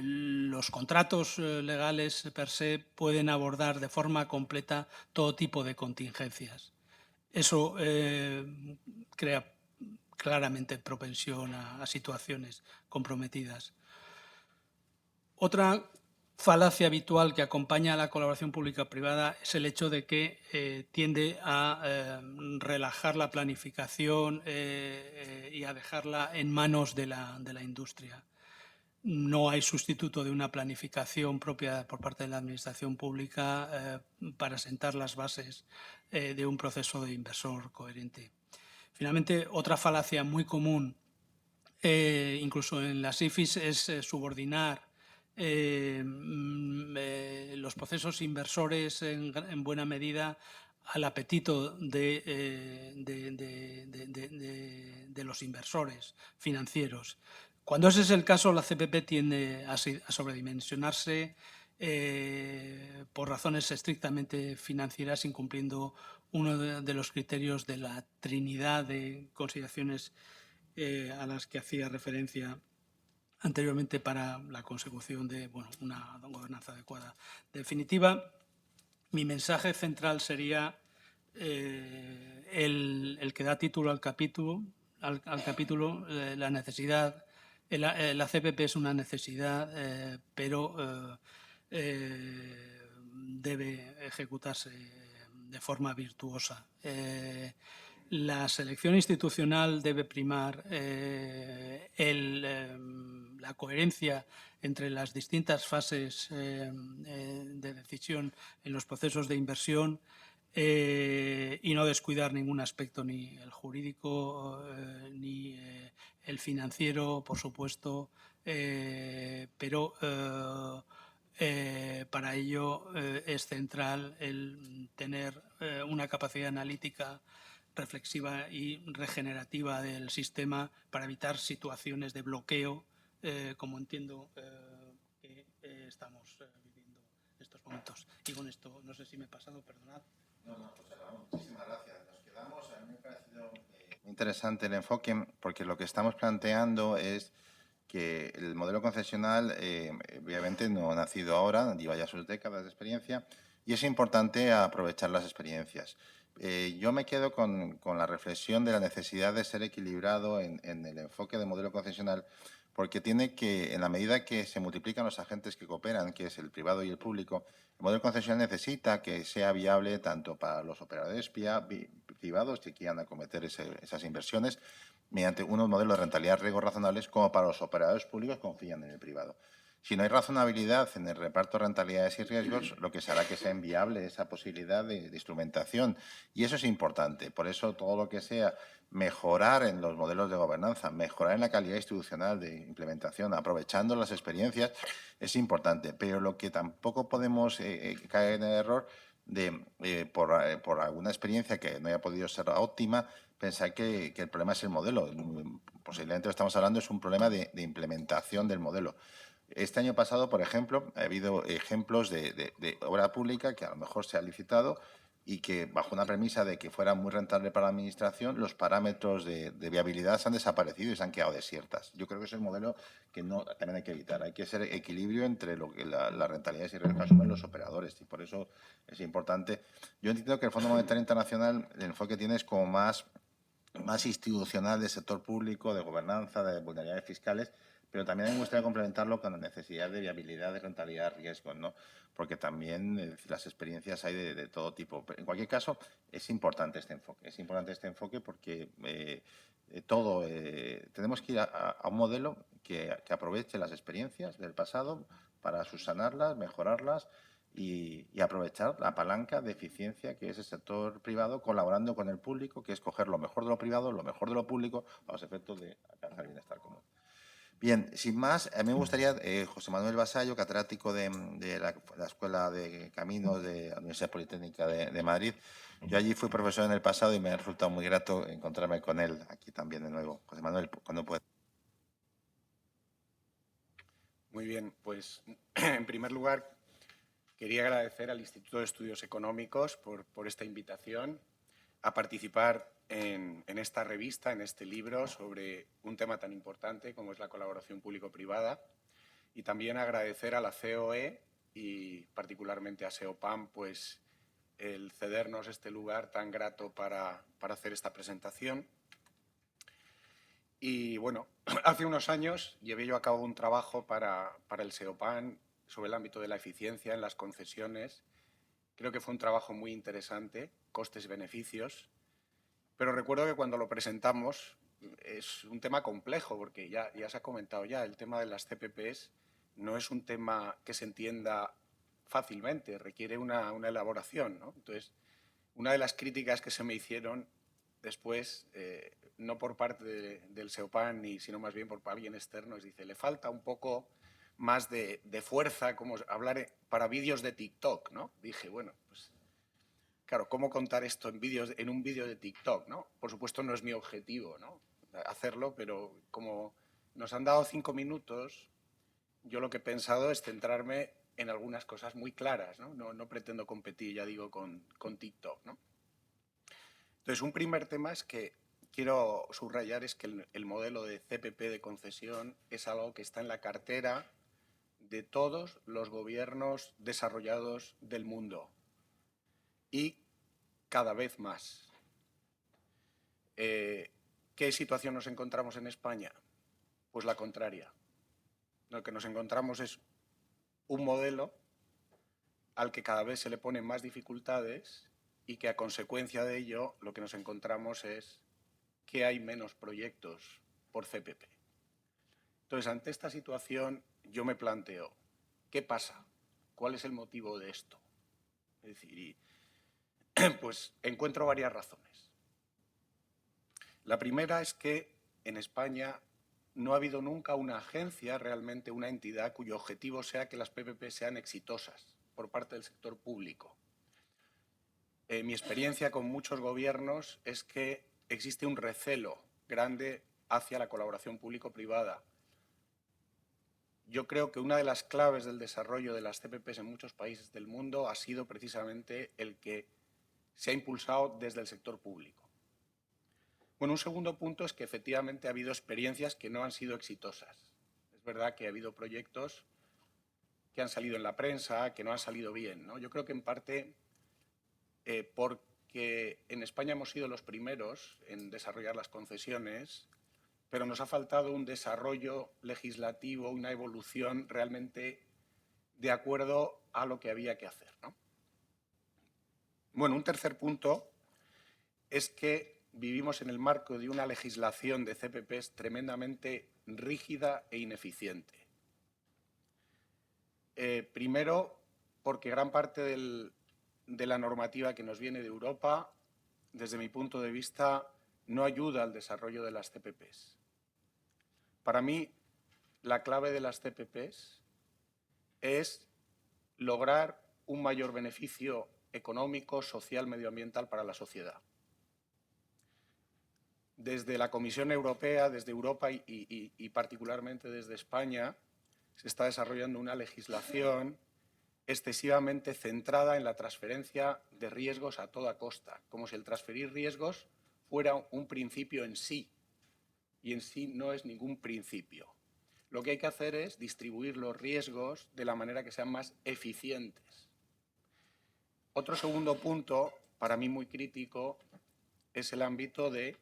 los contratos legales per se pueden abordar de forma completa todo tipo de contingencias. Eso crea claramente propensión a situaciones comprometidas. Otra falacia habitual que acompaña a la colaboración pública-privada es el hecho de que tiende a relajar la planificación y a dejarla en manos de la industria. No hay sustituto de una planificación propia por parte de la Administración pública para sentar las bases de un proceso de inversor coherente. Finalmente, otra falacia muy común incluso en las IFIs, es subordinar los procesos inversores en buena medida al apetito de los inversores financieros. Cuando ese es el caso, la CPP tiende a sobredimensionarse por razones estrictamente financieras, incumpliendo uno de los criterios de la trinidad de consideraciones a las que hacía referencia anteriormente para la consecución de una gobernanza adecuada. En definitiva, mi mensaje central sería el que da título al capítulo, la necesidad. La CPP es una necesidad, pero debe ejecutarse de forma virtuosa. La selección institucional debe primar la coherencia entre las distintas fases de decisión en los procesos de inversión y no descuidar ningún aspecto, ni el jurídico ni el financiero, por supuesto, pero para ello es central el tener una capacidad analítica reflexiva y regenerativa del sistema para evitar situaciones de bloqueo, como entiendo que estamos viviendo en estos momentos. Y con esto, no sé si me he pasado, perdonad. No, José Ramón, muchísimas gracias. Nos quedamos, a mí me ha parecido muy interesante el enfoque, porque lo que estamos planteando es que el modelo concesional obviamente no ha nacido ahora, lleva ya sus décadas de experiencia y es importante aprovechar las experiencias. Yo me quedo con la reflexión de la necesidad de ser equilibrado en el enfoque del modelo concesional, porque tiene que, en la medida que se multiplican los agentes que cooperan, que es el privado y el público, el modelo concesional necesita que sea viable tanto para los operadores privados que quieran acometer esas inversiones mediante unos modelos de rentabilidad riesgos razonables, como para los operadores públicos que confían en el privado. Si no hay razonabilidad en el reparto de rentabilidades y riesgos, lo que se hará que sea inviable esa posibilidad de instrumentación. Y eso es importante. Por eso, todo lo que sea mejorar en los modelos de gobernanza, mejorar en la calidad institucional de implementación, aprovechando las experiencias, es importante. Pero lo que tampoco podemos caer en el error de, por alguna experiencia que no haya podido ser óptima, pensar que el problema es el modelo. Posiblemente lo que estamos hablando es un problema de implementación del modelo. Este año pasado, por ejemplo, ha habido ejemplos de obra pública que a lo mejor se ha licitado y que, bajo una premisa de que fuera muy rentable para la Administración, los parámetros de viabilidad se han desaparecido y se han quedado desiertas. Yo creo que ese es el modelo que también hay que evitar. Hay que ser equilibrio entre lo que la rentabilidad y riesgos que asumen los operadores, y por eso es importante. Yo entiendo que el Fondo Monetario Internacional, el enfoque que tiene es como más institucional del sector público, de gobernanza, de vulnerabilidades fiscales, pero también me gustaría complementarlo con la necesidad de viabilidad, de rentabilidad, riesgos, ¿no? Porque también las experiencias hay de todo tipo. Pero en cualquier caso, es importante este enfoque. Es importante este enfoque porque tenemos que ir a un modelo que aproveche las experiencias del pasado para subsanarlas, mejorarlas y aprovechar la palanca de eficiencia que es el sector privado colaborando con el público, que es coger lo mejor de lo privado, lo mejor de lo público, a los efectos de alcanzar el bienestar común. Bien, sin más, a mí me gustaría, José Manuel Vasallo, catedrático de la Escuela de Caminos de la Universidad Politécnica de Madrid. Yo allí fui profesor en el pasado y me ha resultado muy grato encontrarme con él aquí también de nuevo. José Manuel, cuando pueda. Muy bien, pues en primer lugar quería agradecer al Instituto de Estudios Económicos por esta invitación a participar en esta revista, en este libro, sobre un tema tan importante como es la colaboración público-privada, y también agradecer a la COE y particularmente a SEOPAM pues, el cedernos este lugar tan grato para hacer esta presentación. Y bueno, hace unos años llevé yo a cabo un trabajo para el SEOPAM sobre el ámbito de la eficiencia en las concesiones. Creo que fue un trabajo muy interesante, costes-beneficios, pero recuerdo que cuando lo presentamos es un tema complejo, porque ya se ha comentado ya, el tema de las CPPs no es un tema que se entienda fácilmente, requiere una elaboración, ¿no? Entonces, una de las críticas que se me hicieron después, no por parte del SEOPAN, sino más bien por alguien externo, dice, le falta un poco más de fuerza, como hablar para vídeos de TikTok, ¿no? Dije, bueno, pues claro, ¿cómo contar esto en un vídeo de TikTok, ¿no? Por supuesto no es mi objetivo, ¿no?, hacerlo, pero como nos han dado 5 minutos, yo lo que he pensado es centrarme en algunas cosas muy claras, ¿no? No pretendo competir, ya digo, con TikTok, ¿no? Entonces, un primer tema es que quiero subrayar es que el modelo de CPP de concesión es algo que está en la cartera de todos los gobiernos desarrollados del mundo y cada vez más. ¿Qué situación nos encontramos en España? Pues la contraria. Lo que nos encontramos es un modelo al que cada vez se le ponen más dificultades y que a consecuencia de ello lo que nos encontramos es que hay menos proyectos por CPP. Entonces, ante esta situación yo me planteo, ¿qué pasa? ¿Cuál es el motivo de esto? Es decir, pues encuentro varias razones. La primera es que en España no ha habido nunca una agencia, realmente una entidad cuyo objetivo sea que las PPP sean exitosas por parte del sector público. Mi experiencia con muchos gobiernos es que existe un recelo grande hacia la colaboración público-privada. Yo creo que una de las claves del desarrollo de las CPPs en muchos países del mundo ha sido precisamente el que se ha impulsado desde el sector público. Bueno, un segundo punto es que efectivamente ha habido experiencias que no han sido exitosas. Es verdad que ha habido proyectos que han salido en la prensa, que no han salido bien, ¿no? Yo creo que en parte porque en España hemos sido los primeros en desarrollar las concesiones, pero nos ha faltado un desarrollo legislativo, una evolución realmente de acuerdo a lo que había que hacer, ¿no? Bueno, un tercer punto es que vivimos en el marco de una legislación de CPPs tremendamente rígida e ineficiente. Primero, porque gran parte de la normativa que nos viene de Europa, desde mi punto de vista, no ayuda al desarrollo de las CPPs. Para mí, la clave de las CPPs es lograr un mayor beneficio económico, social, medioambiental para la sociedad. Desde la Comisión Europea, desde Europa y particularmente desde España, se está desarrollando una legislación excesivamente centrada en la transferencia de riesgos a toda costa, como si el transferir riesgos fuera un principio en sí, y en sí no es ningún principio. Lo que hay que hacer es distribuir los riesgos de la manera que sean más eficientes. Otro segundo punto, para mí muy crítico, es el ámbito de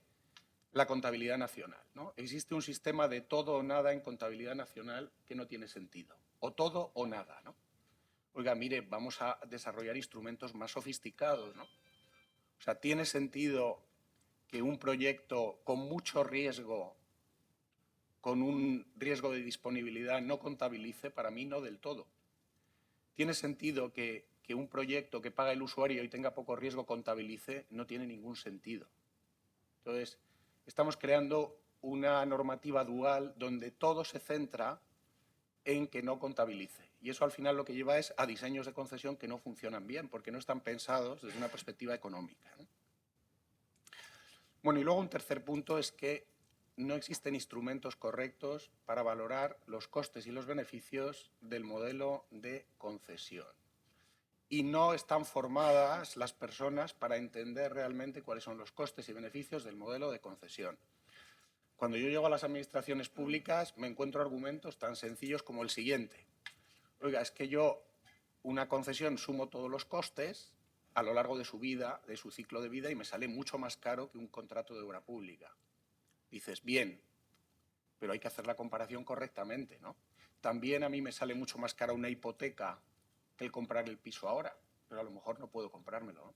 la contabilidad nacional, ¿no? Existe un sistema de todo o nada en contabilidad nacional que no tiene sentido. O todo o nada, ¿no? Oiga, mire, vamos a desarrollar instrumentos más sofisticados, ¿no? O sea, ¿tiene sentido que un proyecto con mucho riesgo, con un riesgo de disponibilidad, no contabilice? Para mí no del todo. ¿Tiene sentido que un proyecto que paga el usuario y tenga poco riesgo contabilice? No tiene ningún sentido. Entonces, estamos creando una normativa dual donde todo se centra en que no contabilice. Y eso al final lo que lleva es a diseños de concesión que no funcionan bien, porque no están pensados desde una perspectiva económica, ¿no? Bueno, y luego un tercer punto es que no existen instrumentos correctos para valorar los costes y los beneficios del modelo de concesión. Y no están formadas las personas para entender realmente cuáles son los costes y beneficios del modelo de concesión. Cuando yo llego a las administraciones públicas me encuentro argumentos tan sencillos como el siguiente. Oiga, es que yo una concesión sumo todos los costes a lo largo de su vida, de su ciclo de vida, y me sale mucho más caro que un contrato de obra pública. Dices, bien, pero hay que hacer la comparación correctamente, ¿no? También a mí me sale mucho más cara una hipoteca que el comprar el piso ahora, pero a lo mejor no puedo comprármelo, ¿no?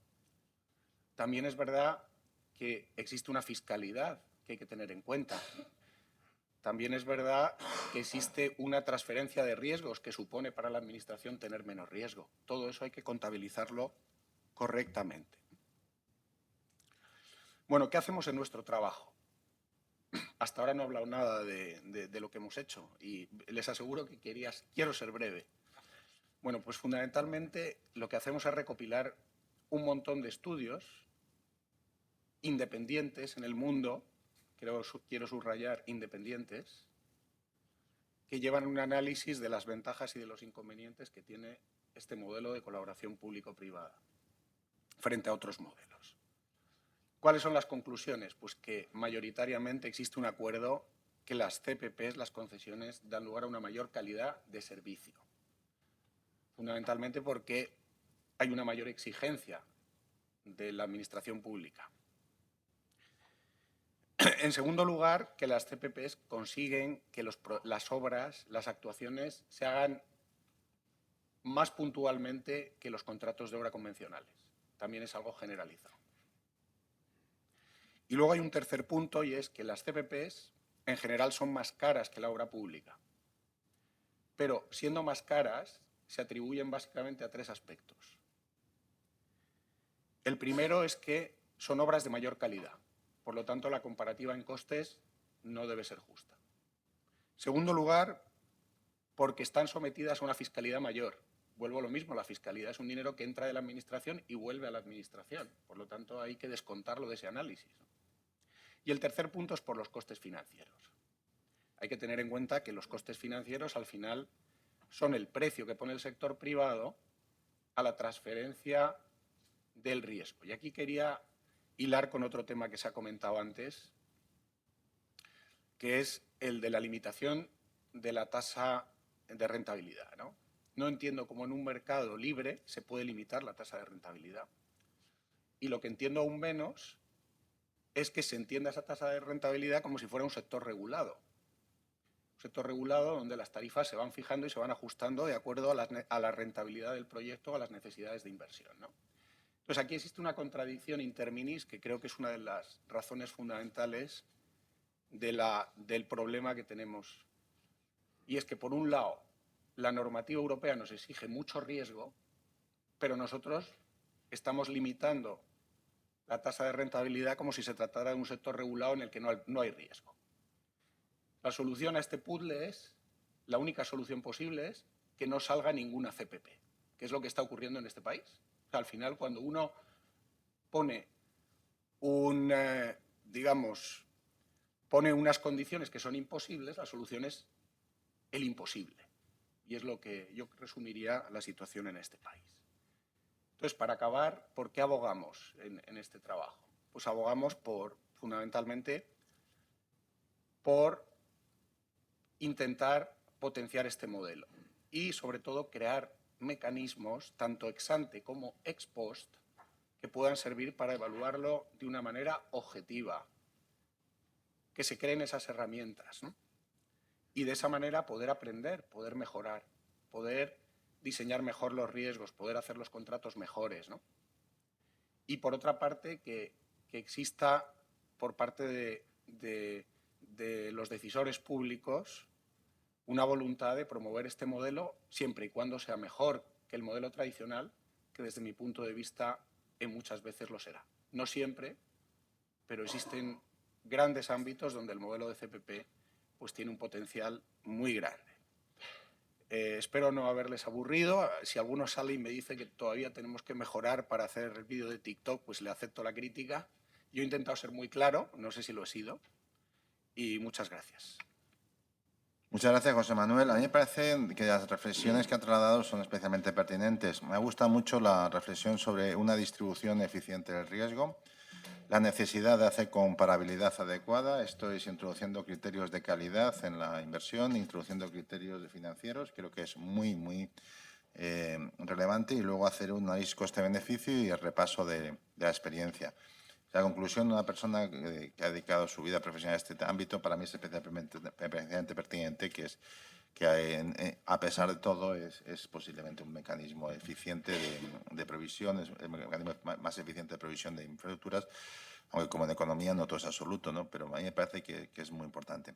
También es verdad que existe una fiscalidad que hay que tener en cuenta. También es verdad que existe una transferencia de riesgos que supone para la administración tener menos riesgo. Todo eso hay que contabilizarlo correctamente. Bueno, ¿qué hacemos en nuestro trabajo? Hasta ahora no he hablado nada de lo que hemos hecho y les aseguro que quiero ser breve. Bueno, pues fundamentalmente lo que hacemos es recopilar un montón de estudios independientes en el mundo, quiero subrayar independientes, que llevan un análisis de las ventajas y de los inconvenientes que tiene este modelo de colaboración público-privada frente a otros modelos. ¿Cuáles son las conclusiones? Pues que mayoritariamente existe un acuerdo que las CPPs, las concesiones, dan lugar a una mayor calidad de servicio. Fundamentalmente porque hay una mayor exigencia de la administración pública. En segundo lugar, que las CPPs consiguen que las obras, las actuaciones, se hagan más puntualmente que los contratos de obra convencionales. También es algo generalizado. Y luego hay un tercer punto, y es que las CPPs en general son más caras que la obra pública. Pero siendo más caras, se atribuyen básicamente a 3 aspectos. El primero es que son obras de mayor calidad. Por lo tanto, la comparativa en costes no debe ser justa. Segundo lugar, porque están sometidas a una fiscalidad mayor. Vuelvo a lo mismo, la fiscalidad es un dinero que entra de la administración y vuelve a la administración. Por lo tanto, hay que descontarlo de ese análisis. Y el tercer punto es por los costes financieros. Hay que tener en cuenta que los costes financieros, al final, son el precio que pone el sector privado a la transferencia del riesgo. Y aquí quería hilar con otro tema que se ha comentado antes, que es el de la limitación de la tasa de rentabilidad, ¿no? No entiendo cómo en un mercado libre se puede limitar la tasa de rentabilidad. Y lo que entiendo aún menos es que se entienda esa tasa de rentabilidad como si fuera un sector regulado. Un sector regulado donde las tarifas se van fijando y se van ajustando de acuerdo a la rentabilidad del proyecto o a las necesidades de inversión, ¿no? Entonces, aquí existe una contradicción interminis que creo que es una de las razones fundamentales del problema que tenemos. Y es que, por un lado, la normativa europea nos exige mucho riesgo, pero nosotros estamos limitando la tasa de rentabilidad como si se tratara de un sector regulado en el que no hay riesgo. La solución a este puzzle es, la única solución posible es que no salga ninguna CPP, que es lo que está ocurriendo en este país. O sea, al final, cuando uno pone pone unas condiciones que son imposibles, la solución es el imposible. Y es lo que yo resumiría la situación en este país. Entonces, para acabar, ¿por qué abogamos en este trabajo? Pues abogamos fundamentalmente por intentar potenciar este modelo y, sobre todo, crear mecanismos, tanto ex ante como ex post, que puedan servir para evaluarlo de una manera objetiva, que se creen esas herramientas, ¿no? Y de esa manera poder aprender, poder mejorar, poder diseñar mejor los riesgos, poder hacer los contratos mejores, ¿no? Y por otra parte, que exista por parte de los decisores públicos una voluntad de promover este modelo siempre y cuando sea mejor que el modelo tradicional, que desde mi punto de vista muchas veces lo será. No siempre, pero existen grandes ámbitos donde el modelo de CPP pues, tiene un potencial muy grande. Espero no haberles aburrido. Si alguno sale y me dice que todavía tenemos que mejorar para hacer el vídeo de TikTok, pues le acepto la crítica. Yo he intentado ser muy claro, no sé si lo he sido, y muchas gracias. Muchas gracias, José Manuel. A mí me parece que las reflexiones que ha trasladado son especialmente pertinentes. Me ha gustado mucho la reflexión sobre una distribución eficiente del riesgo, la necesidad de hacer comparabilidad adecuada. Estoy introduciendo criterios de calidad en la inversión, introduciendo criterios financieros. Creo que es muy relevante. Y luego hacer un análisis coste-beneficio y el repaso de la experiencia. La conclusión de una persona que ha dedicado su vida profesional a este ámbito para mí es especialmente pertinente, que es que a pesar de todo es posiblemente un mecanismo eficiente de provisión, es el mecanismo más eficiente de provisión de infraestructuras, aunque como en economía no todo es absoluto, ¿no? Pero a mí me parece que es muy importante.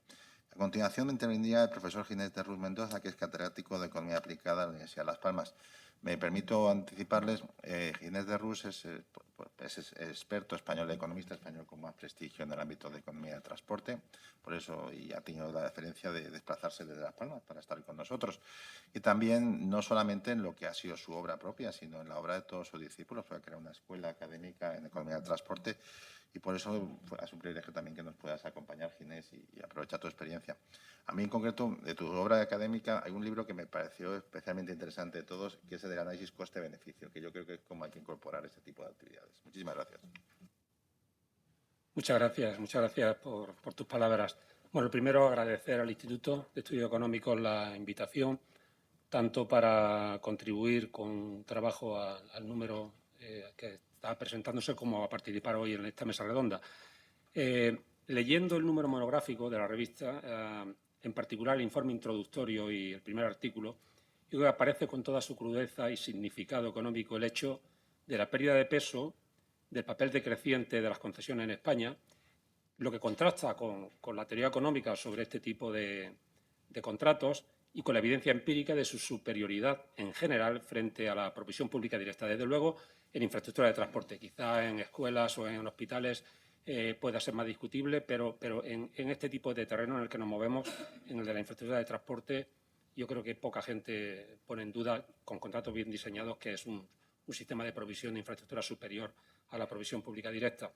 A continuación intervendría el profesor Ginés de Rus Mendoza, que es catedrático de Economía Aplicada de la Universidad de Las Palmas. Me permito anticiparles, Ginés de Rus es es experto español, economista español con más prestigio en el ámbito de economía de transporte. Por eso, y ha tenido la deferencia de desplazarse desde Las Palmas para estar con nosotros. Y también, no solamente en lo que ha sido su obra propia, sino en la obra de todos sus discípulos, fue a crear una escuela académica en economía de transporte. Y por eso es un privilegio también que nos puedas acompañar, Ginés, y aprovecha tu experiencia. A mí, en concreto, de tu obra académica, hay un libro que me pareció especialmente interesante de todos, que es el del análisis coste-beneficio, que yo creo que es como hay que incorporar este tipo de actividades. Muchísimas gracias. Muchas gracias por tus palabras. Bueno, primero agradecer al Instituto de Estudios Económicos la invitación, tanto para contribuir con trabajo al número que está presentándose como a participar hoy en esta mesa redonda. Leyendo el número monográfico de la revista, en particular el informe introductorio y el primer artículo, yo creo que aparece con toda su crudeza y significado económico el hecho de la pérdida de peso del papel decreciente de las concesiones en España, lo que contrasta con la teoría económica sobre este tipo de contratos y con la evidencia empírica de su superioridad en general frente a la provisión pública directa. Desde luego, en infraestructura de transporte, quizá en escuelas o en hospitales pueda ser más discutible, pero en este tipo de terreno en el que nos movemos, en el de la infraestructura de transporte, yo creo que poca gente pone en duda, con contratos bien diseñados, que es un sistema de provisión de infraestructura superior a la provisión pública directa.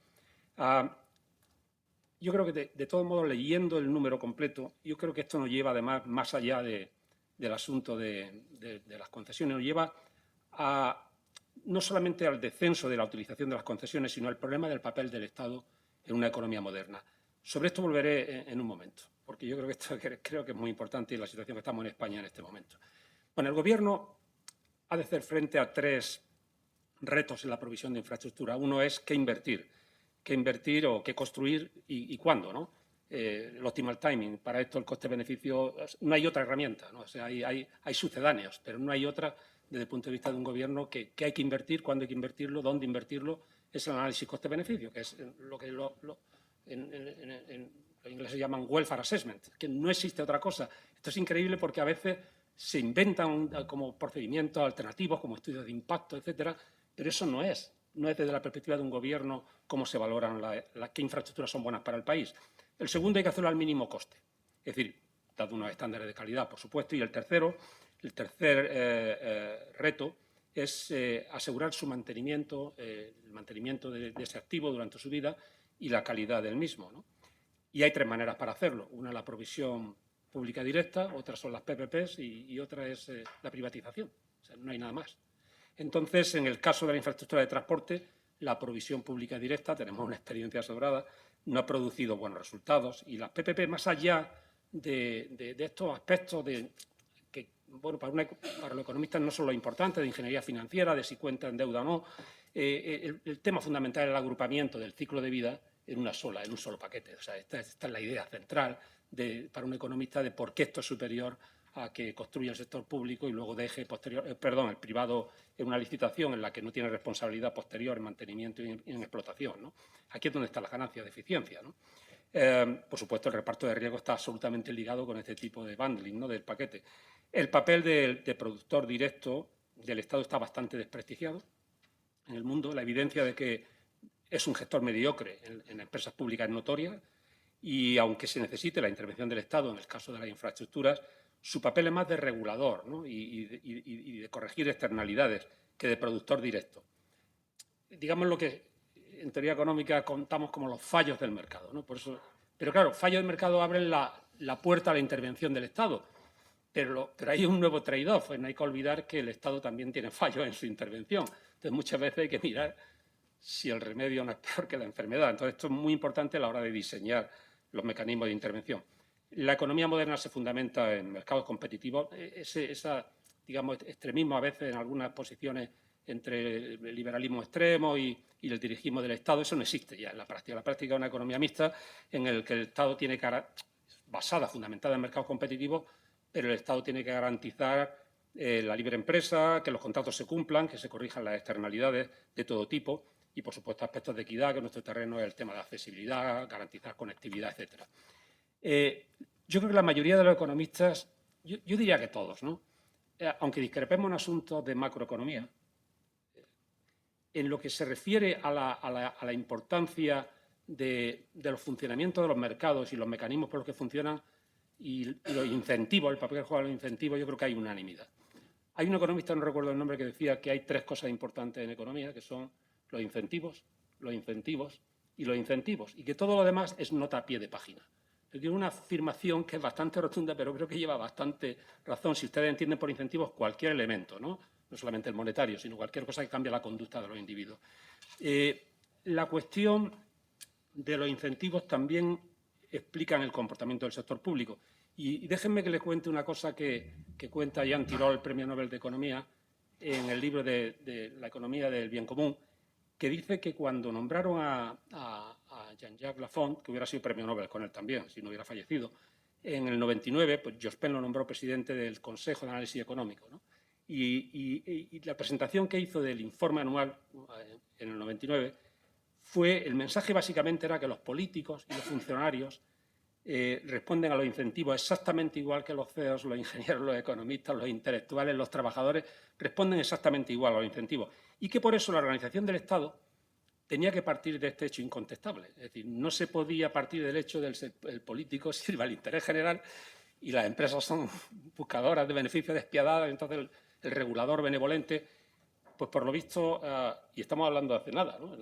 Yo creo que, de todos modos, leyendo el número completo, yo creo que esto nos lleva, además, más allá del asunto de las concesiones, nos lleva no solamente al descenso de la utilización de las concesiones, sino al problema del papel del Estado en una economía moderna. Sobre esto volveré en un momento, porque yo creo que esto creo que es muy importante en la situación que estamos en España en este momento. Bueno, el Gobierno ha de hacer frente a tres retos en la provisión de infraestructura. Uno es qué invertir o qué construir y cuándo, ¿no? El optimal timing. Para esto el coste-beneficio, no hay otra herramienta, ¿no? O sea, hay sucedáneos, pero no hay otra desde el punto de vista de un gobierno que hay que invertir, cuándo hay que invertirlo, dónde invertirlo. Es el análisis coste-beneficio, que es lo que en inglés se llaman welfare assessment, que no existe otra cosa. Esto es increíble porque a veces se inventan como procedimientos alternativos, como estudios de impacto, etcétera, pero eso no es desde la perspectiva de un gobierno cómo se valoran qué infraestructuras son buenas para el país. El segundo, hay que hacerlo al mínimo coste, es decir, dado unos estándares de calidad, por supuesto. Y el tercer reto es asegurar su mantenimiento, el mantenimiento de ese activo durante su vida y la calidad del mismo, ¿no? Y hay tres maneras para hacerlo. Una es la provisión pública directa, otras son las PPPs y otra es la privatización. O sea, no hay nada más. Entonces, en el caso de la infraestructura de transporte, la provisión pública directa, tenemos una experiencia sobrada, no ha producido buenos resultados. Y las PPP, más allá de estos aspectos que, bueno, para los economistas no son lo importante, de ingeniería financiera, de si cuenta en deuda o no, el tema fundamental es el agrupamiento del ciclo de vida en un solo paquete. O sea, esta es la idea central para un economista de por qué esto es superior a que construya el sector público y luego deje el privado en una licitación en la que no tiene responsabilidad posterior en mantenimiento y en explotación, ¿no? Aquí es donde está la ganancia de eficiencia, ¿no? Por supuesto, el reparto de riesgo está absolutamente ligado con este tipo de bundling, ¿no?, del paquete. El papel de productor directo del Estado está bastante desprestigiado en el mundo. La evidencia de que es un gestor mediocre en empresas públicas es notoria, y aunque se necesite la intervención del Estado en el caso de las infraestructuras, su papel es más de regulador, ¿no?, y de corregir externalidades que de productor directo. Digamos lo que en teoría económica contamos como los fallos del mercado, ¿no? Por eso, pero claro, fallos del mercado abren la puerta a la intervención del Estado, pero hay un nuevo trade-off. No hay que olvidar que el Estado también tiene fallos en su intervención. Entonces, muchas veces hay que mirar si el remedio no es peor que la enfermedad. Entonces, esto es muy importante a la hora de diseñar los mecanismos de intervención. La economía moderna se fundamenta en mercados competitivos. Digamos, extremismo a veces en algunas posiciones entre el liberalismo extremo y el dirigismo del Estado, eso no existe ya en la práctica. La práctica es una economía mixta en la que el Estado tiene basada, fundamentada en mercados competitivos, pero el Estado tiene que garantizar la libre empresa, que los contratos se cumplan, que se corrijan las externalidades de todo tipo y, por supuesto, aspectos de equidad, que en nuestro terreno es el tema de accesibilidad, garantizar conectividad, etcétera. Yo creo que la mayoría de los economistas, yo diría que todos, ¿no?, aunque discrepemos en asuntos de macroeconomía, En lo que se refiere a la importancia de los funcionamientos de los mercados y los mecanismos por los que funcionan y los incentivos, el papel que juegan los incentivos, yo creo que hay unanimidad. Hay un economista, no recuerdo el nombre, que decía que hay 3 cosas importantes en economía, que son los incentivos, los incentivos y los incentivos, y que todo lo demás es nota a pie de página. Es una afirmación que es bastante rotunda, pero creo que lleva bastante razón si ustedes entienden por incentivos cualquier elemento, no solamente el monetario, sino cualquier cosa que cambie la conducta de los individuos. La cuestión de los incentivos también explican el comportamiento del sector público. Y déjenme que les cuente una cosa que cuenta Jean Tirole, el Premio Nobel de Economía, en el libro de La economía del bien común, que dice que cuando nombraron a Jean-Jacques Lafont, que hubiera sido premio Nobel con él también, si no hubiera fallecido, en el 99, pues Jospin lo nombró presidente del Consejo de Análisis Económico, ¿no? Y la presentación que hizo del informe anual en el 99 el mensaje básicamente era que los políticos y los funcionarios responden a los incentivos exactamente igual que los CEOs, los ingenieros, los economistas, los intelectuales, los trabajadores, responden exactamente igual a los incentivos. Y que por eso la organización del Estado tenía que partir de este hecho incontestable. Es decir, no se podía partir del hecho del el político sirva al interés general y las empresas son buscadoras de beneficios despiadadas, entonces el regulador benevolente, pues por lo visto, y estamos hablando de hace nada, ¿no?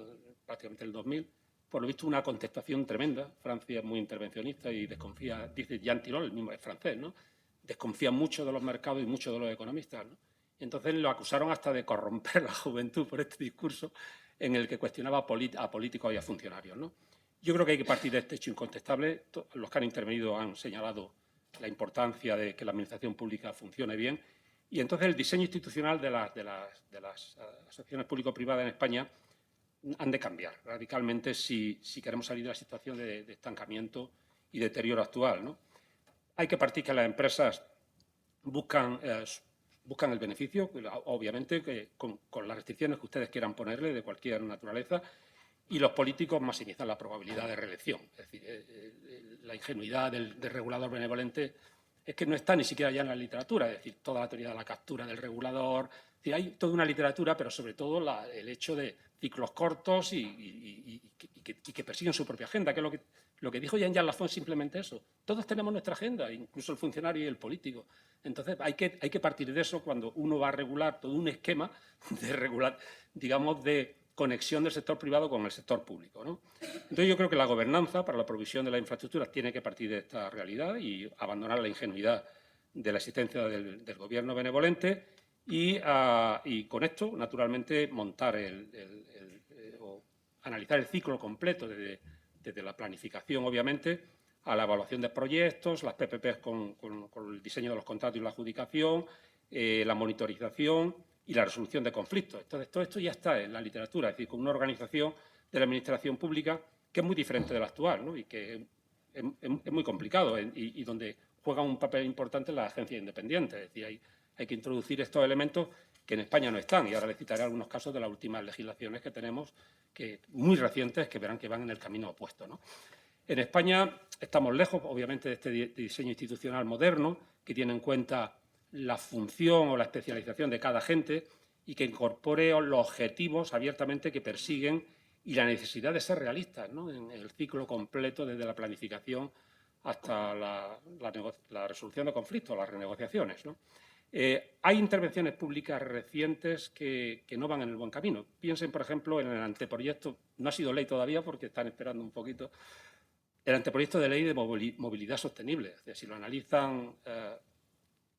Prácticamente el 2000, por lo visto una contestación tremenda. Francia es muy intervencionista y desconfía, dice Jean Tirole, el mismo es francés, ¿no? Desconfía mucho de los mercados y mucho de los economistas, ¿no? Entonces lo acusaron hasta de corromper la juventud por este discurso en el que cuestionaba a políticos y a funcionarios, ¿no? Yo creo que hay que partir de este hecho incontestable. Los que han intervenido han señalado la importancia de que la administración pública funcione bien, y entonces el diseño institucional de las asociaciones público-privadas en España han de cambiar radicalmente si queremos salir de la situación de estancamiento y deterioro actual, ¿no? Hay que partir que las empresas buscan el beneficio, obviamente, con las restricciones que ustedes quieran ponerle de cualquier naturaleza, y los políticos maximizan la probabilidad de reelección. Es decir, la ingenuidad del regulador benevolente es que no está ni siquiera ya en la literatura, es decir, toda la teoría de la captura del regulador. Es decir, hay toda una literatura, pero sobre todo el hecho de ciclos cortos y que persiguen su propia agenda, que es lo que dijo Jean-Jacques Lafont, simplemente eso. Todos tenemos nuestra agenda, incluso el funcionario y el político. Entonces, hay que partir de eso cuando uno va a regular todo un esquema de regular, digamos, de conexión del sector privado con el sector público, ¿no? Entonces, yo creo que la gobernanza para la provisión de las infraestructuras tiene que partir de esta realidad y abandonar la ingenuidad de la existencia del gobierno benevolente y con esto, naturalmente, montar o analizar el ciclo completo desde la planificación, obviamente, a la evaluación de proyectos, las PPPs con el diseño de los contratos y la adjudicación, la monitorización y la resolución de conflictos. Entonces, todo esto ya está en la literatura, es decir, con una organización de la administración pública que es muy diferente de la actual, ¿no? Y que es muy complicado y donde juega un papel importante las agencias independientes. Es decir, hay que introducir estos elementos que en España no están. Y ahora les citaré algunos casos de las últimas legislaciones que tenemos, muy recientes, que verán que van en el camino opuesto, ¿no? En España estamos lejos, obviamente, de este diseño institucional moderno que tiene en cuenta la función o la especialización de cada agente y que incorpore los objetivos abiertamente que persiguen y la necesidad de ser realistas, ¿no? En el ciclo completo, desde la planificación hasta la resolución de conflictos, las renegociaciones, ¿no? Hay intervenciones públicas recientes que no van en el buen camino. Piensen, por ejemplo, en el anteproyecto, no ha sido ley todavía porque están esperando un poquito, el anteproyecto de ley de movilidad sostenible. Es decir, si lo analizan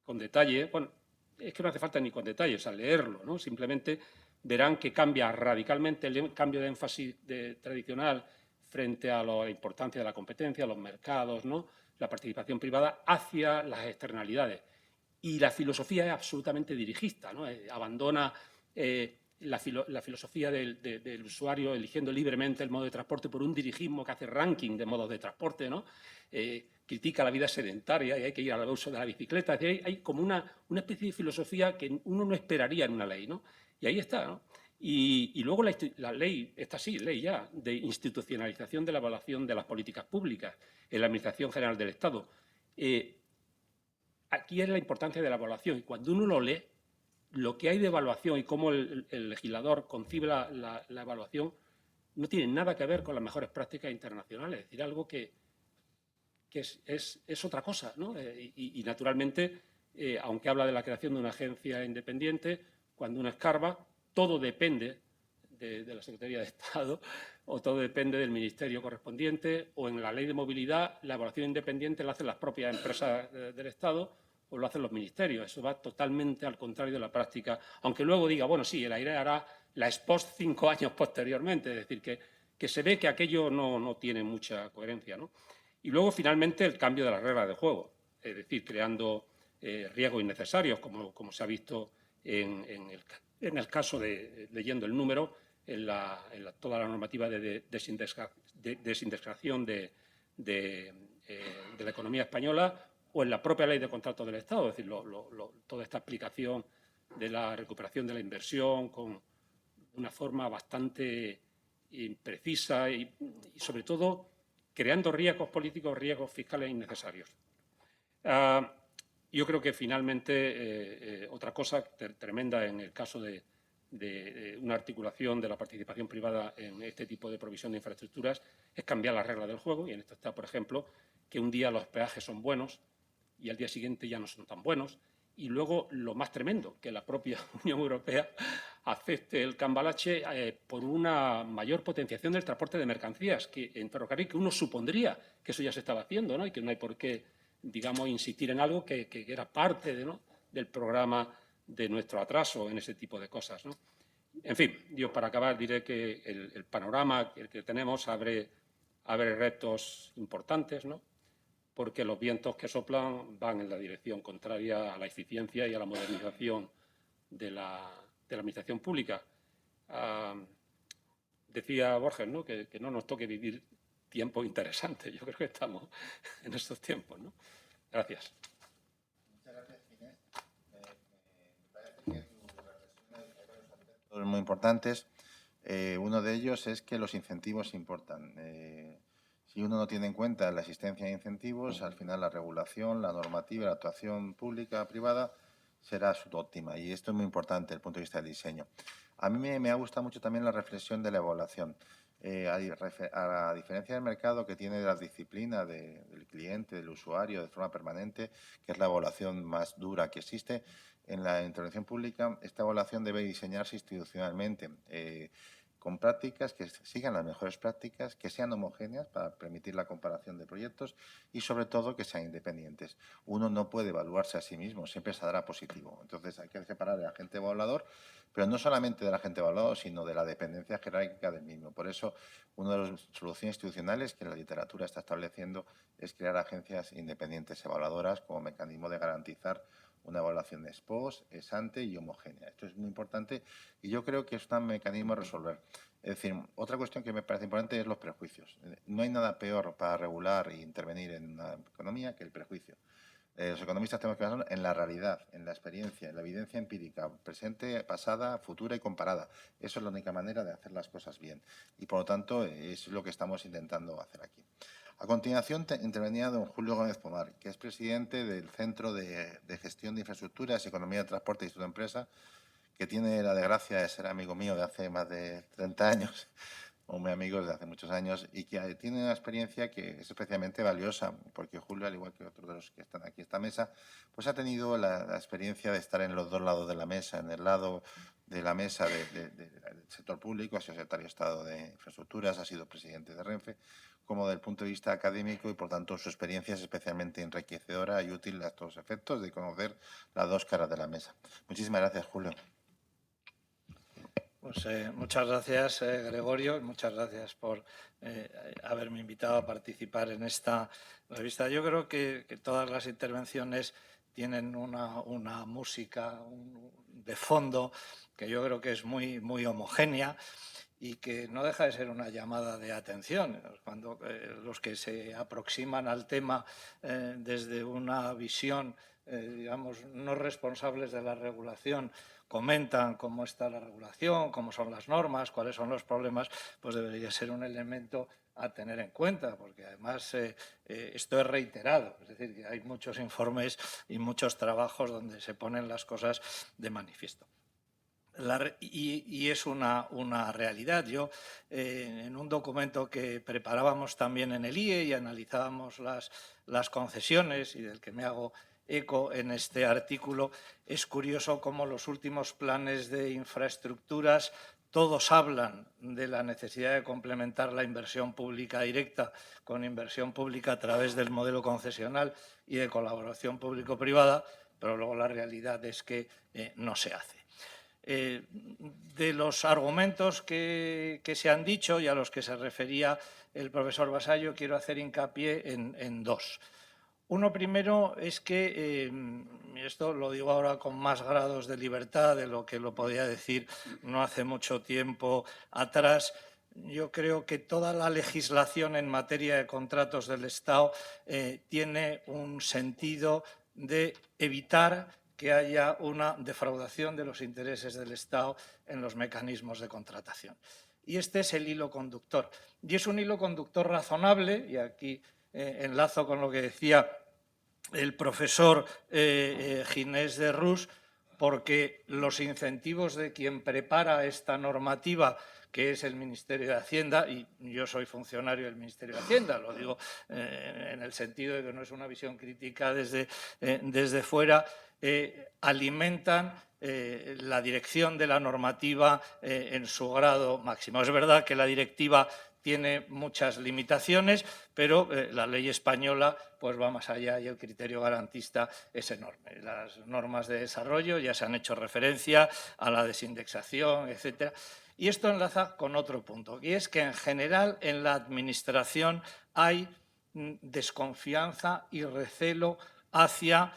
con detalle, bueno, es que no hace falta ni con detalle, o sea, leerlo, ¿no? Simplemente verán que cambia radicalmente el cambio de énfasis tradicional frente a la importancia de la competencia, los mercados, ¿no? La participación privada hacia las externalidades. Y la filosofía es absolutamente dirigista, ¿no? Abandona la filosofía del usuario eligiendo libremente el modo de transporte por un dirigismo que hace ranking de modos de transporte, ¿no? Critica la vida sedentaria y hay que ir al uso de la bicicleta. Es decir, hay como una especie de filosofía que uno no esperaría en una ley, ¿no? Y ahí está, ¿no? Y luego la ley, esta sí, ley ya, de institucionalización de la evaluación de las políticas públicas en la Administración General del Estado. Aquí es la importancia de la evaluación y cuando uno lo lee, lo que hay de evaluación y cómo el legislador concibe la evaluación no tiene nada que ver con las mejores prácticas internacionales, es decir, algo que es otra cosa, ¿no? Y naturalmente, aunque habla de la creación de una agencia independiente, cuando uno escarba, todo depende de la Secretaría de Estado o todo depende del ministerio correspondiente, o en la ley de movilidad la evaluación independiente la hacen las propias empresas del Estado o lo hacen los ministerios. Eso va totalmente al contrario de la práctica, aunque luego diga, bueno, sí, el AIRE hará la ex post 5 años posteriormente, es decir, que se ve que aquello no tiene mucha coherencia, ¿no? Y luego, finalmente, el cambio de las reglas de juego, es decir, creando riesgos innecesarios, como se ha visto en el caso de, leyendo el número, en toda la normativa de desindexación de la economía española o en la propia ley de contratos del Estado, es decir, toda esta aplicación de la recuperación de la inversión con una forma bastante imprecisa y sobre todo, creando riesgos políticos, riesgos fiscales innecesarios. Yo creo que finalmente otra cosa tremenda en el caso de una articulación de la participación privada en este tipo de provisión de infraestructuras es cambiar las reglas del juego, y en esto está, por ejemplo, que un día los peajes son buenos y al día siguiente ya no son tan buenos, y luego lo más tremendo, que la propia Unión Europea acepte el cambalache por una mayor potenciación del transporte de mercancías que en ferrocarril, que uno supondría que eso ya se estaba haciendo, ¿no? Y que no hay por qué, digamos, insistir en algo que era parte del programa de nuestro atraso en ese tipo de cosas, ¿no? En fin, yo para acabar diré que el panorama que tenemos abre retos importantes, ¿no? Porque los vientos que soplan van en la dirección contraria a la eficiencia y a la modernización de la administración pública. Decía Borges, ¿no? Que no nos toque vivir tiempos interesantes. Yo creo que estamos en estos tiempos, ¿no? Gracias. Muchas gracias, Inés. Me parece que tus reflexiones hay varios aspectos muy importantes. Uno de ellos es que los incentivos importan. Si uno no tiene en cuenta la existencia de incentivos, al final la regulación, la normativa, la actuación pública, privada, será subóptima. Y esto es muy importante desde el punto de vista del diseño. A mí me ha gustado mucho también la reflexión de la evaluación. A diferencia del mercado, que tiene la disciplina del cliente, del usuario, de forma permanente, que es la evaluación más dura que existe, en la intervención pública esta evaluación debe diseñarse institucionalmente, con prácticas que sigan las mejores prácticas, que sean homogéneas para permitir la comparación de proyectos y, sobre todo, que sean independientes. Uno no puede evaluarse a sí mismo, siempre saldrá positivo. Entonces, hay que separar del agente evaluador, pero no solamente del agente evaluador, sino de la dependencia jerárquica del mismo. Por eso, una de las soluciones institucionales que la literatura está estableciendo es crear agencias independientes evaluadoras como mecanismo de garantizar una evaluación ex post, ex ante y homogénea. Esto es muy importante y yo creo que es un mecanismo a resolver. Es decir, otra cuestión que me parece importante es los prejuicios. No hay nada peor para regular e intervenir en una economía que el prejuicio. Los economistas tenemos que basarnos en la realidad, en la experiencia, en la evidencia empírica, presente, pasada, futura y comparada. Eso es la única manera de hacer las cosas bien y, por lo tanto, es lo que estamos intentando hacer aquí. A continuación, intervenía don Julio Gómez Pomar, que es presidente del Centro de Gestión de Infraestructuras, Economía de Transporte y Instituto de Empresa, que tiene la desgracia de ser amigo mío de hace más de 30 años, o muy amigo desde hace muchos años, y que tiene una experiencia que es especialmente valiosa, porque Julio, al igual que otros de los que están aquí en esta mesa, pues ha tenido la experiencia de estar en los dos lados de la mesa, en el lado de la mesa del sector público, ha sido secretario de Estado de Infraestructuras, ha sido presidente de Renfe, como del punto de vista académico, y por tanto su experiencia es especialmente enriquecedora y útil a todos los efectos de conocer las dos caras de la mesa. Muchísimas gracias, Julio. Pues muchas gracias, Gregorio, muchas gracias por haberme invitado a participar en esta revista. Yo creo que todas las intervenciones tienen una música de fondo que yo creo que es muy, muy homogénea y que no deja de ser una llamada de atención. Cuando los que se aproximan al tema desde una visión, digamos, no responsables de la regulación, comentan cómo está la regulación, cómo son las normas, cuáles son los problemas, pues debería ser un elemento a tener en cuenta, porque además esto es reiterado, es decir, que hay muchos informes y muchos trabajos donde se ponen las cosas de manifiesto. Y es una realidad. Yo, en un documento que preparábamos también en el IE y analizábamos las concesiones y del que me hago eco en este artículo, es curioso cómo los últimos planes de infraestructuras todos hablan de la necesidad de complementar la inversión pública directa con inversión pública a través del modelo concesional y de colaboración público-privada, pero luego la realidad es que no se hace. De los argumentos que se han dicho y a los que se refería el profesor Vasallo, quiero hacer hincapié en dos. Uno primero es que, esto lo digo ahora con más grados de libertad de lo que lo podía decir no hace mucho tiempo atrás, yo creo que toda la legislación en materia de contratos del Estado tiene un sentido de evitar que haya una defraudación de los intereses del Estado en los mecanismos de contratación. Y este es el hilo conductor. Y es un hilo conductor razonable, y aquí enlazo con lo que decía el profesor Ginés de Rús, porque los incentivos de quien prepara esta normativa, que es el Ministerio de Hacienda, y yo soy funcionario del Ministerio de Hacienda, lo digo en el sentido de que no es una visión crítica desde fuera, alimentan la dirección de la normativa en su grado máximo. Es verdad que la directiva tiene muchas limitaciones, pero la ley española pues va más allá y el criterio garantista es enorme. Las normas de desarrollo ya se han hecho referencia a la desindexación, etcétera. Y esto enlaza con otro punto, y es que en general en la administración hay desconfianza y recelo hacia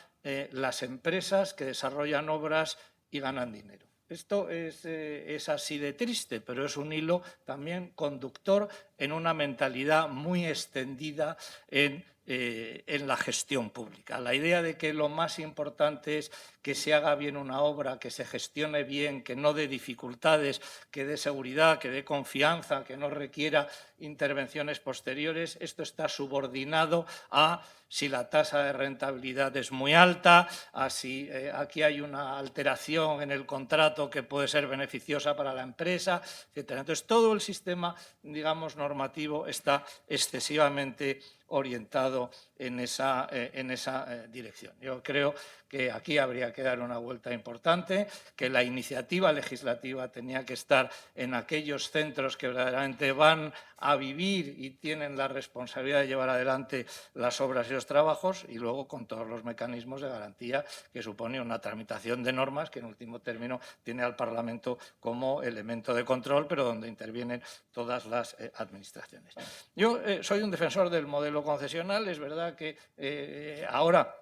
las empresas que desarrollan obras y ganan dinero. Esto es así de triste, pero es un hilo también conductor en una mentalidad muy extendida en la gestión pública. La idea de que lo más importante es que se haga bien una obra, que se gestione bien, que no dé dificultades, que dé seguridad, que dé confianza, que no requiera intervenciones posteriores, esto está subordinado a si la tasa de rentabilidad es muy alta, a si aquí hay una alteración en el contrato que puede ser beneficiosa para la empresa, etc. Entonces, todo el sistema, digamos, normativo está excesivamente orientado en esa dirección. Yo creo que aquí habría que dar una vuelta importante, que la iniciativa legislativa tenía que estar en aquellos centros que verdaderamente van a vivir y tienen la responsabilidad de llevar adelante las obras y los trabajos, y luego con todos los mecanismos de garantía que supone una tramitación de normas que en último término tiene al Parlamento como elemento de control, pero donde intervienen todas las administraciones. Yo soy un defensor del modelo concesional. Es verdad que ahora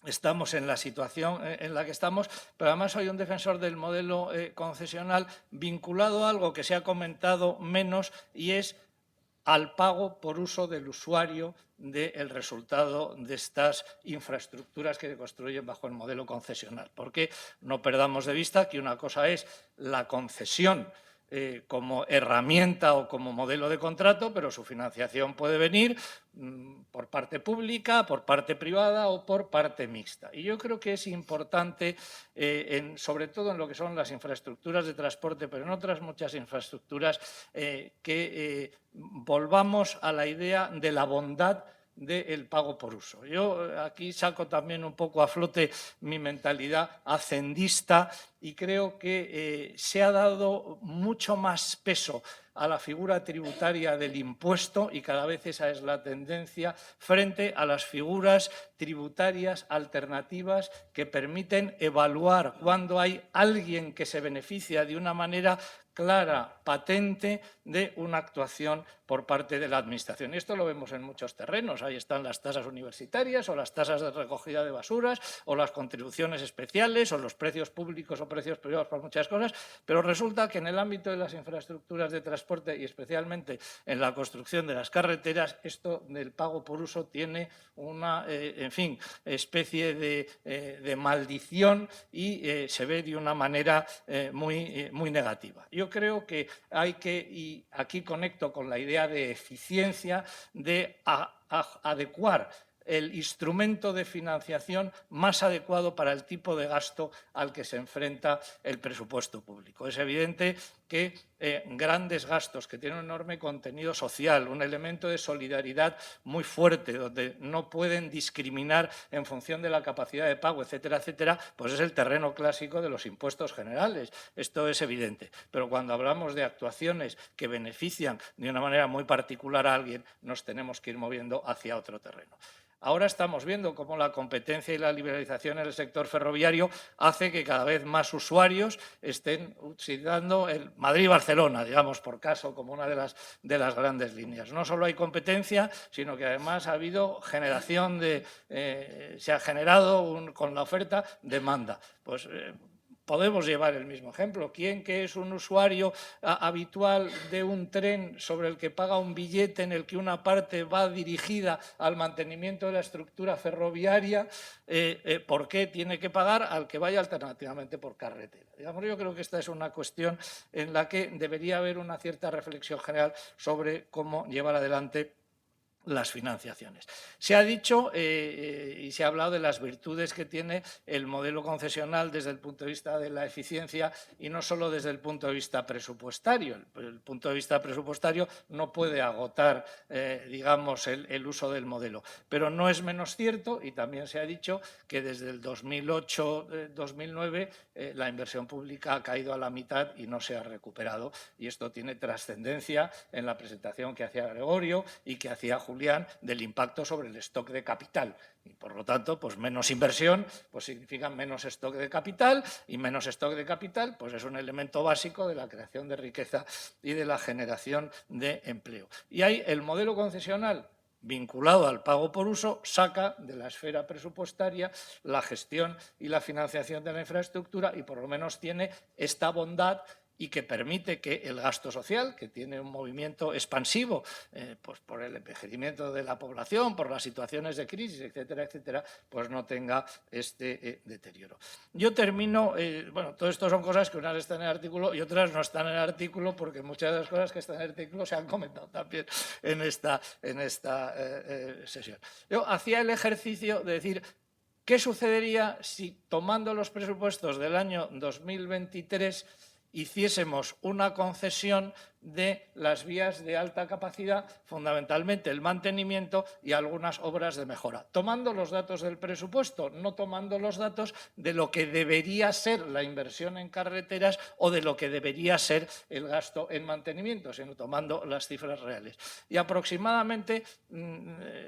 estamos en la situación en la que estamos, pero además soy un defensor del modelo concesional vinculado a algo que se ha comentado menos, y es al pago por uso del usuario del resultado de estas infraestructuras que se construyen bajo el modelo concesional. Porque no perdamos de vista que una cosa es la concesión como herramienta o como modelo de contrato, pero su financiación puede venir por parte pública, por parte privada o por parte mixta. Y yo creo que es importante, sobre todo en lo que son las infraestructuras de transporte, pero en otras muchas infraestructuras, que volvamos a la idea de la bondad del pago por uso. Yo aquí saco también un poco a flote mi mentalidad hacendista y creo que se ha dado mucho más peso a la figura tributaria del impuesto, y cada vez esa es la tendencia, frente a las figuras tributarias alternativas que permiten evaluar cuando hay alguien que se beneficia de una manera clara, patente, de una actuación por parte de la Administración. Y esto lo vemos en muchos terrenos. Ahí están las tasas universitarias o las tasas de recogida de basuras o las contribuciones especiales o los precios públicos o precios privados para muchas cosas, pero resulta que en el ámbito de las infraestructuras de transporte y especialmente en la construcción de las carreteras, esto del pago por uso tiene una, en fin, especie de maldición y se ve de una manera muy negativa. Yo creo que hay que, y aquí conecto con la idea de eficiencia, de adecuar el instrumento de financiación más adecuado para el tipo de gasto al que se enfrenta el presupuesto público. Es evidente que grandes gastos que tienen un enorme contenido social, un elemento de solidaridad muy fuerte, donde no pueden discriminar en función de la capacidad de pago, etcétera, etcétera, pues es el terreno clásico de los impuestos generales. Esto es evidente. Pero cuando hablamos de actuaciones que benefician de una manera muy particular a alguien, nos tenemos que ir moviendo hacia otro terreno. Ahora estamos viendo cómo la competencia y la liberalización en el sector ferroviario hace que cada vez más usuarios estén utilizando el Madrid-Barcelona, digamos, por caso, como una de las grandes líneas. No solo hay competencia, sino que además ha habido generación se ha generado con la oferta demanda. Pues podemos llevar el mismo ejemplo. ¿Quién que es un usuario habitual de un tren sobre el que paga un billete en el que una parte va dirigida al mantenimiento de la estructura ferroviaria, por qué tiene que pagar al que vaya alternativamente por carretera? Digamos, yo creo que esta es una cuestión en la que debería haber una cierta reflexión general sobre cómo llevar adelante las financiaciones. Se ha dicho y se ha hablado de las virtudes que tiene el modelo concesional desde el punto de vista de la eficiencia y no solo desde el punto de vista presupuestario. El punto de vista presupuestario no puede agotar, digamos, el uso del modelo. Pero no es menos cierto, y también se ha dicho, que desde el 2008-2009 la inversión pública ha caído a la mitad y no se ha recuperado. Y esto tiene trascendencia en la presentación que hacía Gregorio y que hacía Julián del impacto sobre el stock de capital. Y por lo tanto, pues menos inversión pues significa menos stock de capital y menos stock de capital pues es un elemento básico de la creación de riqueza y de la generación de empleo. Y ahí el modelo concesional vinculado al pago por uso saca de la esfera presupuestaria la gestión y la financiación de la infraestructura y por lo menos tiene esta bondad y que permite que el gasto social, que tiene un movimiento expansivo pues por el envejecimiento de la población, por las situaciones de crisis, etcétera, etcétera, pues no tenga este deterioro. Yo termino, bueno, todo esto son cosas que unas están en el artículo y otras no están en el artículo porque muchas de las cosas que están en el artículo se han comentado también en esta sesión. Yo hacía el ejercicio de decir, ¿qué sucedería si tomando los presupuestos del año 2023 hiciésemos una concesión de las vías de alta capacidad, fundamentalmente el mantenimiento y algunas obras de mejora, tomando los datos del presupuesto, no tomando los datos de lo que debería ser la inversión en carreteras o de lo que debería ser el gasto en mantenimiento, sino tomando las cifras reales. Y aproximadamente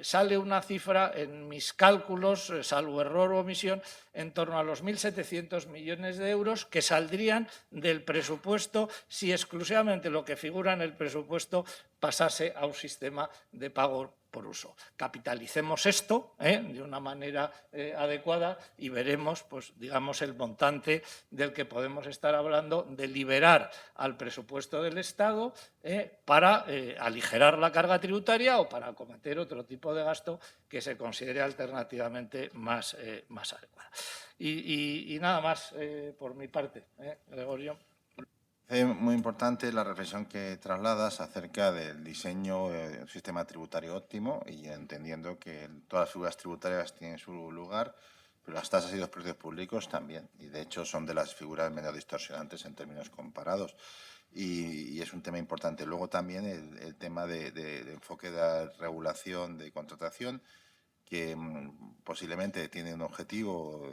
sale una cifra en mis cálculos, salvo error o omisión, en torno a los 1.700 millones de euros que saldrían del presupuesto si exclusivamente lo que figura en el presupuesto pasase a un sistema de pago por uso. Capitalicemos esto de una manera adecuada y veremos, pues, digamos, el montante del que podemos estar hablando de liberar al presupuesto del Estado para aligerar la carga tributaria o para acometer otro tipo de gasto que se considere alternativamente más adecuada. Y nada más por mi parte, Gregorio. Es muy importante la reflexión que trasladas acerca del diseño de un sistema tributario óptimo y entendiendo que todas las figuras tributarias tienen su lugar, pero las tasas y los precios públicos también. Y de hecho son de las figuras menos distorsionantes en términos comparados. Y es un tema importante. Luego también el tema de enfoque de regulación de contratación, que posiblemente tiene un objetivo,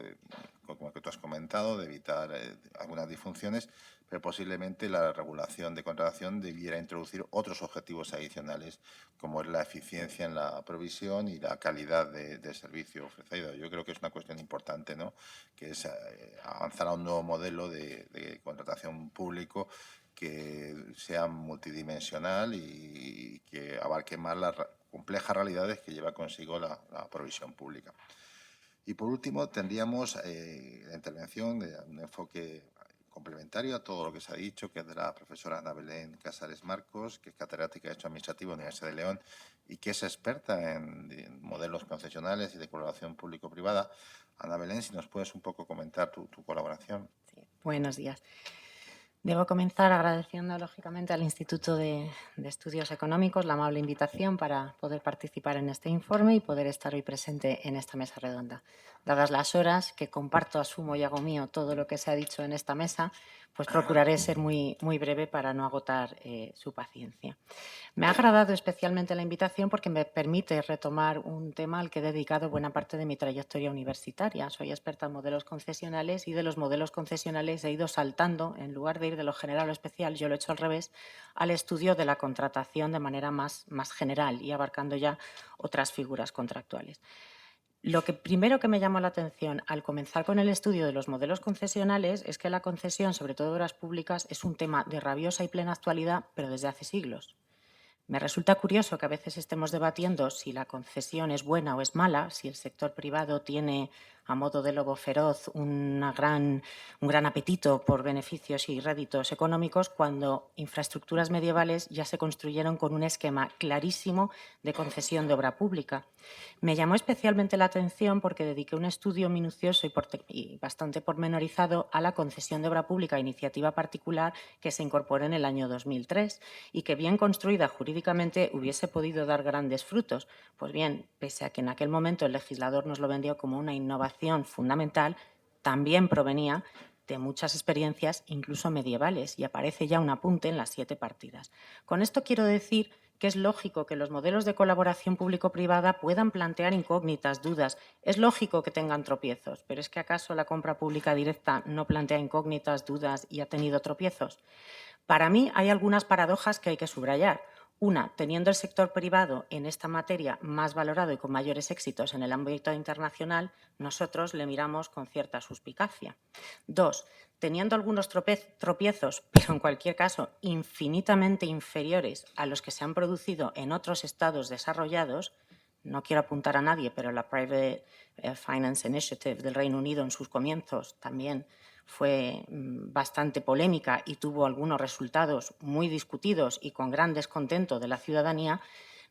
como el que tú has comentado, de evitar algunas disfunciones, pero posiblemente la regulación de contratación debiera introducir otros objetivos adicionales, como es la eficiencia en la provisión y la calidad de servicio ofrecido. Yo creo que es una cuestión importante, ¿no?, que es avanzar a un nuevo modelo de contratación público que sea multidimensional y que abarque más las complejas realidades que lleva consigo la provisión pública. Y por último, tendríamos la intervención de un enfoque complementario a todo lo que se ha dicho, que es de la profesora Ana Belén Casares Marcos, que es catedrática de Derecho Administrativo de la Universidad de León y que es experta en modelos concesionales y de colaboración público-privada. Ana Belén, si nos puedes un poco comentar tu colaboración. Sí, buenos días. Debo comenzar agradeciendo, lógicamente, al Instituto de Estudios Económicos la amable invitación para poder participar en este informe y poder estar hoy presente en esta mesa redonda. Dadas las horas, que comparto, asumo y hago mío todo lo que se ha dicho en esta mesa, pues procuraré ser muy breve para no agotar su paciencia. Me ha agradado especialmente la invitación porque me permite retomar un tema al que he dedicado buena parte de mi trayectoria universitaria. Soy experta en modelos concesionales y de los modelos concesionales he ido saltando, en lugar de ir de lo general a lo especial, yo lo he hecho al revés, al estudio de la contratación de manera más general y abarcando ya otras figuras contractuales. Lo que primero que me llamó la atención al comenzar con el estudio de los modelos concesionales es que la concesión, sobre todo de obras públicas, es un tema de rabiosa y plena actualidad, pero desde hace siglos. Me resulta curioso que a veces estemos debatiendo si la concesión es buena o es mala, si el sector privado tiene, a modo de lobo feroz, un gran apetito por beneficios y réditos económicos, cuando infraestructuras medievales ya se construyeron con un esquema clarísimo de concesión de obra pública. Me llamó especialmente la atención porque dediqué un estudio minucioso y bastante pormenorizado a la concesión de obra pública a iniciativa particular que se incorporó en el año 2003 y que, bien construida jurídicamente, hubiese podido dar grandes frutos. Pues bien, pese a que en aquel momento el legislador nos lo vendió como una innovación fundamental, también provenía de muchas experiencias, incluso medievales, y aparece ya un apunte en las 7 partidas. Con esto quiero decir que es lógico que los modelos de colaboración público-privada puedan plantear incógnitas, dudas. Es lógico que tengan tropiezos, pero ¿es que acaso la compra pública directa no plantea incógnitas, dudas y ha tenido tropiezos? Para mí hay algunas paradojas que hay que subrayar. Una, teniendo el sector privado en esta materia más valorado y con mayores éxitos en el ámbito internacional, nosotros le miramos con cierta suspicacia. 2, teniendo algunos tropiezos, pero en cualquier caso infinitamente inferiores a los que se han producido en otros estados desarrollados, no quiero apuntar a nadie, pero la Private Finance Initiative del Reino Unido en sus comienzos también fue bastante polémica y tuvo algunos resultados muy discutidos y con gran descontento de la ciudadanía.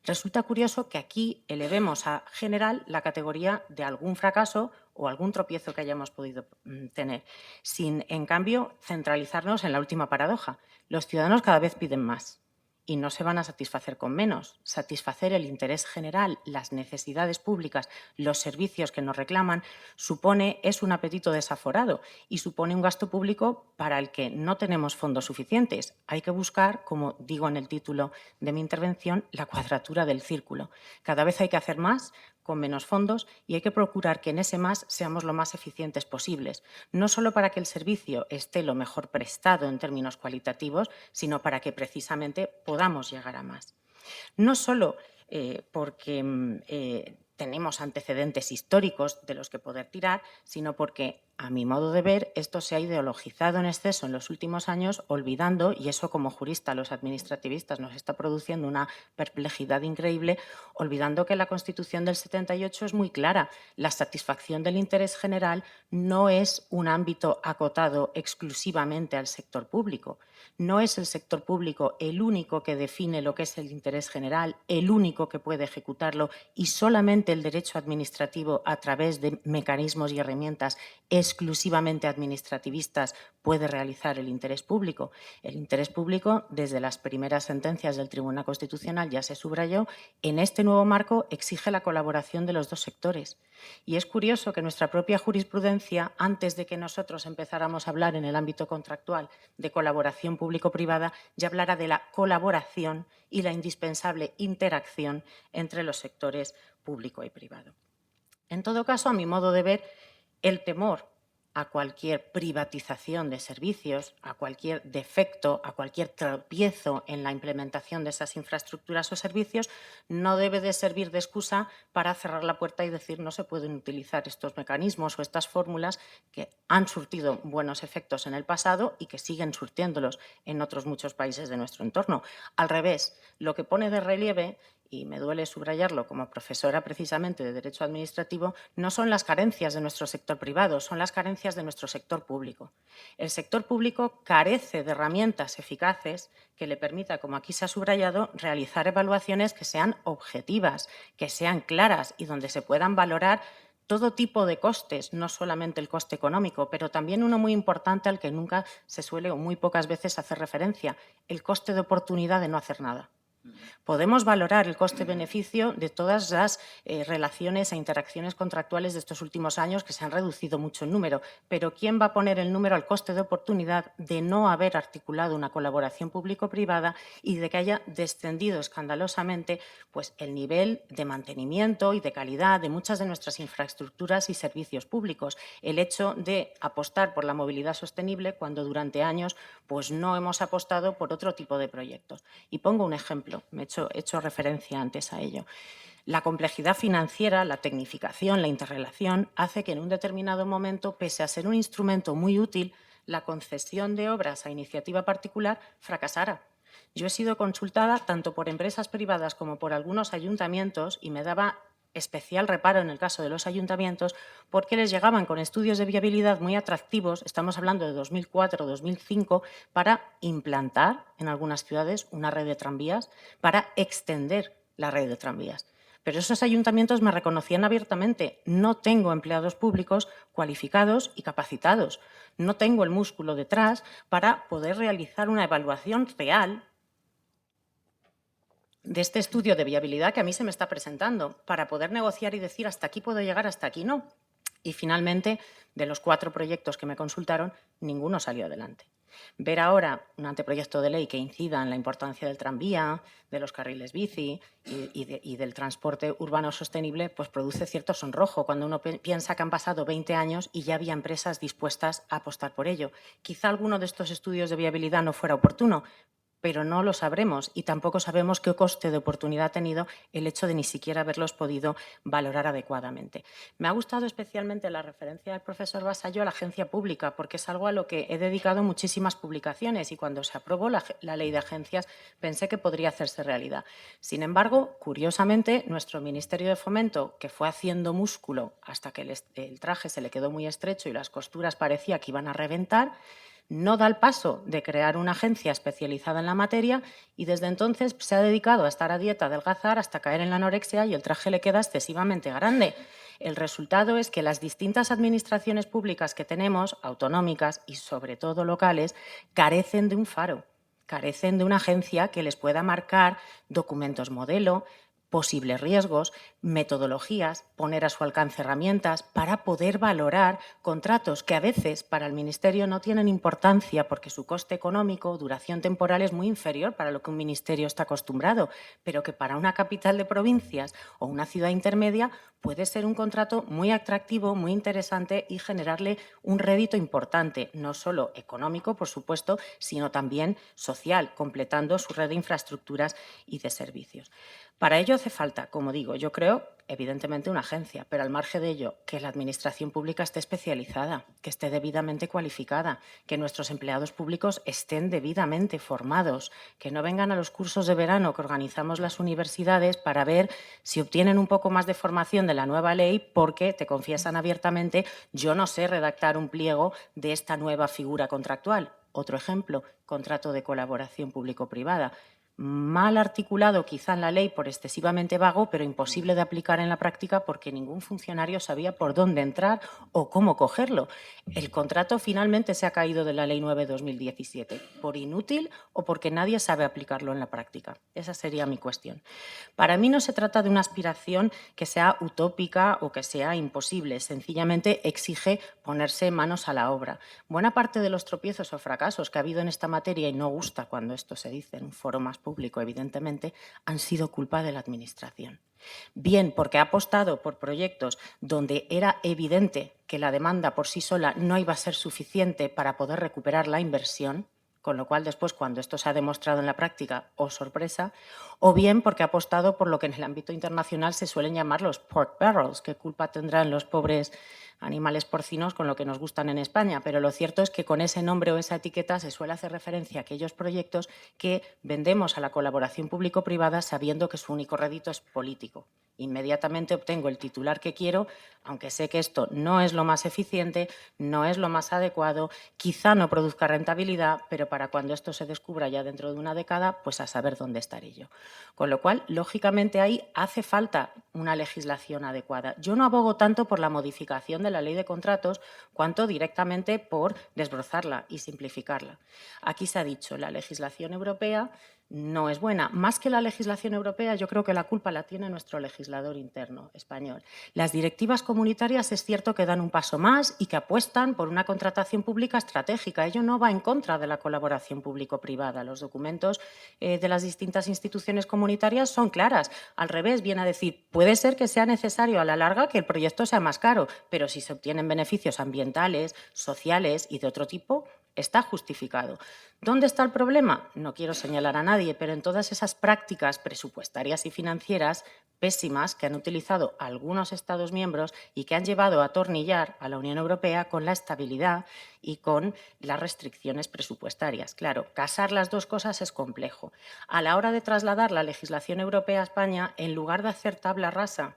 Resulta curioso que aquí elevemos a general la categoría de algún fracaso o algún tropiezo que hayamos podido tener, sin, en cambio, centralizarnos en la última paradoja. Los ciudadanos cada vez piden más y no se van a satisfacer con menos. Satisfacer el interés general, las necesidades públicas, los servicios que nos reclaman, es un apetito desaforado y supone un gasto público para el que no tenemos fondos suficientes. Hay que buscar, como digo en el título de mi intervención, la cuadratura del círculo. Cada vez hay que hacer más con menos fondos y hay que procurar que en ese más seamos lo más eficientes posibles, no solo para que el servicio esté lo mejor prestado en términos cualitativos, sino para que precisamente podamos llegar a más. No solo porque tenemos antecedentes históricos de los que poder tirar, sino porque, a mi modo de ver, esto se ha ideologizado en exceso en los últimos años, olvidando, y eso como jurista los administrativistas nos está produciendo una perplejidad increíble, olvidando que la Constitución del 78 es muy clara. La satisfacción del interés general no es un ámbito acotado exclusivamente al sector público. No es el sector público el único que define lo que es el interés general, el único que puede ejecutarlo, y solamente el derecho administrativo, a través de mecanismos y herramientas exclusivamente administrativistas, puede realizar el interés público. El interés público, desde las primeras sentencias del Tribunal Constitucional, ya se subrayó, en este nuevo marco exige la colaboración de los dos sectores. Y es curioso que nuestra propia jurisprudencia, antes de que nosotros empezáramos a hablar en el ámbito contractual de colaboración público-privada, ya hablara de la colaboración y la indispensable interacción entre los sectores público y privado. En todo caso, a mi modo de ver, el temor a cualquier privatización de servicios, a cualquier defecto, a cualquier tropiezo en la implementación de esas infraestructuras o servicios, no debe de servir de excusa para cerrar la puerta y decir no se pueden utilizar estos mecanismos o estas fórmulas que han surtido buenos efectos en el pasado y que siguen surtiéndolos en otros muchos países de nuestro entorno. Al revés, lo que pone de relieve, y me duele subrayarlo como profesora precisamente de Derecho Administrativo, no son las carencias de nuestro sector privado, son las carencias de nuestro sector público. El sector público carece de herramientas eficaces que le permita, como aquí se ha subrayado, realizar evaluaciones que sean objetivas, que sean claras y donde se puedan valorar todo tipo de costes, no solamente el coste económico, pero también uno muy importante al que nunca se suele o muy pocas veces hacer referencia, el coste de oportunidad de no hacer nada. Podemos valorar el coste-beneficio de todas las relaciones e interacciones contractuales de estos últimos años que se han reducido mucho en número, pero ¿quién va a poner el número al coste de oportunidad de no haber articulado una colaboración público-privada y de que haya descendido escandalosamente pues, el nivel de mantenimiento y de calidad de muchas de nuestras infraestructuras y servicios públicos? El hecho de apostar por la movilidad sostenible cuando durante años pues, no hemos apostado por otro tipo de proyectos. Y pongo un ejemplo. Me he hecho referencia antes a ello. La complejidad financiera, la tecnificación, la interrelación hace que en un determinado momento, pese a ser un instrumento muy útil, la concesión de obras a iniciativa particular fracasara. Yo he sido consultada tanto por empresas privadas como por algunos ayuntamientos y me daba especial reparo en el caso de los ayuntamientos porque les llegaban con estudios de viabilidad muy atractivos, estamos hablando de 2004 o 2005, para implantar en algunas ciudades una red de tranvías, para extender la red de tranvías. Pero esos ayuntamientos me reconocían abiertamente, no tengo empleados públicos cualificados y capacitados, no tengo el músculo detrás para poder realizar una evaluación real de este estudio de viabilidad que a mí se me está presentando para poder negociar y decir hasta aquí puedo llegar, hasta aquí no. Y finalmente, de los 4 proyectos que me consultaron, ninguno salió adelante. Ver ahora un anteproyecto de ley que incida en la importancia del tranvía, de los carriles bici y del transporte urbano sostenible, pues produce cierto sonrojo cuando uno piensa que han pasado 20 años y ya había empresas dispuestas a apostar por ello. Quizá alguno de estos estudios de viabilidad no fuera oportuno, pero no lo sabremos y tampoco sabemos qué coste de oportunidad ha tenido el hecho de ni siquiera haberlos podido valorar adecuadamente. Me ha gustado especialmente la referencia del profesor Vasallo a la agencia pública, porque es algo a lo que he dedicado muchísimas publicaciones y cuando se aprobó la ley de agencias pensé que podría hacerse realidad. Sin embargo, curiosamente, nuestro Ministerio de Fomento, que fue haciendo músculo hasta que el traje se le quedó muy estrecho y las costuras parecía que iban a reventar, no da el paso de crear una agencia especializada en la materia y desde entonces se ha dedicado a estar a dieta, a adelgazar, hasta caer en la anorexia y el traje le queda excesivamente grande. El resultado es que las distintas administraciones públicas que tenemos, autonómicas y sobre todo locales, carecen de un faro, carecen de una agencia que les pueda marcar documentos modelo, posibles riesgos, metodologías, poner a su alcance herramientas para poder valorar contratos que a veces para el Ministerio no tienen importancia porque su coste económico, duración temporal es muy inferior para lo que un ministerio está acostumbrado, pero que para una capital de provincias o una ciudad intermedia puede ser un contrato muy atractivo, muy interesante y generarle un rédito importante, no solo económico, por supuesto, sino también social, completando su red de infraestructuras y de servicios. Para ello hace falta, como digo, yo creo, evidentemente una agencia, pero al margen de ello, que la administración pública esté especializada, que esté debidamente cualificada, que nuestros empleados públicos estén debidamente formados, que no vengan a los cursos de verano que organizamos las universidades para ver si obtienen un poco más de formación de la nueva ley porque te confiesan abiertamente, yo no sé redactar un pliego de esta nueva figura contractual. Otro ejemplo, contrato de colaboración público-privada. Mal articulado quizá en la ley por excesivamente vago, pero imposible de aplicar en la práctica porque ningún funcionario sabía por dónde entrar o cómo cogerlo. El contrato finalmente se ha caído de la Ley 9/2017, por inútil o porque nadie sabe aplicarlo en la práctica. Esa sería mi cuestión. Para mí no se trata de una aspiración que sea utópica o que sea imposible, sencillamente exige ponerse manos a la obra. Buena parte de los tropiezos o fracasos que ha habido en esta materia, y no gusta cuando esto se dice en un foro más público, evidentemente, han sido culpa de la Administración. Bien porque ha apostado por proyectos donde era evidente que la demanda por sí sola no iba a ser suficiente para poder recuperar la inversión, con lo cual después, cuando esto se ha demostrado en la práctica, oh sorpresa, o bien porque ha apostado por lo que en el ámbito internacional se suelen llamar los pork barrels. ¿Qué culpa tendrán los pobres animales porcinos con lo que nos gustan en España? Pero lo cierto es que con ese nombre o esa etiqueta se suele hacer referencia a aquellos proyectos que vendemos a la colaboración público-privada sabiendo que su único rédito es político. Inmediatamente obtengo el titular que quiero, aunque sé que esto no es lo más eficiente, no es lo más adecuado, quizá no produzca rentabilidad, pero para cuando esto se descubra ya dentro de una década, pues a saber dónde estaré yo. Con lo cual, lógicamente, ahí hace falta una legislación adecuada. Yo no abogo tanto por la modificación de la ley de contratos cuanto directamente por desbrozarla y simplificarla. Aquí se ha dicho, la legislación europea no es buena. Más que la legislación europea, yo creo que la culpa la tiene nuestro legislador interno español. Las directivas comunitarias es cierto que dan un paso más y que apuestan por una contratación pública estratégica. Ello no va en contra de la colaboración público-privada. Los documentos de las distintas instituciones comunitarias son claras. Al revés, viene a decir, puede ser que sea necesario a la larga que el proyecto sea más caro, pero si se obtienen beneficios ambientales, sociales y de otro tipo, está justificado. ¿Dónde está el problema? No quiero señalar a nadie, pero en todas esas prácticas presupuestarias y financieras pésimas que han utilizado algunos Estados miembros y que han llevado a atornillar a la Unión Europea con la estabilidad y con las restricciones presupuestarias. Claro, casar las dos cosas es complejo. A la hora de trasladar la legislación europea a España, en lugar de hacer tabla rasa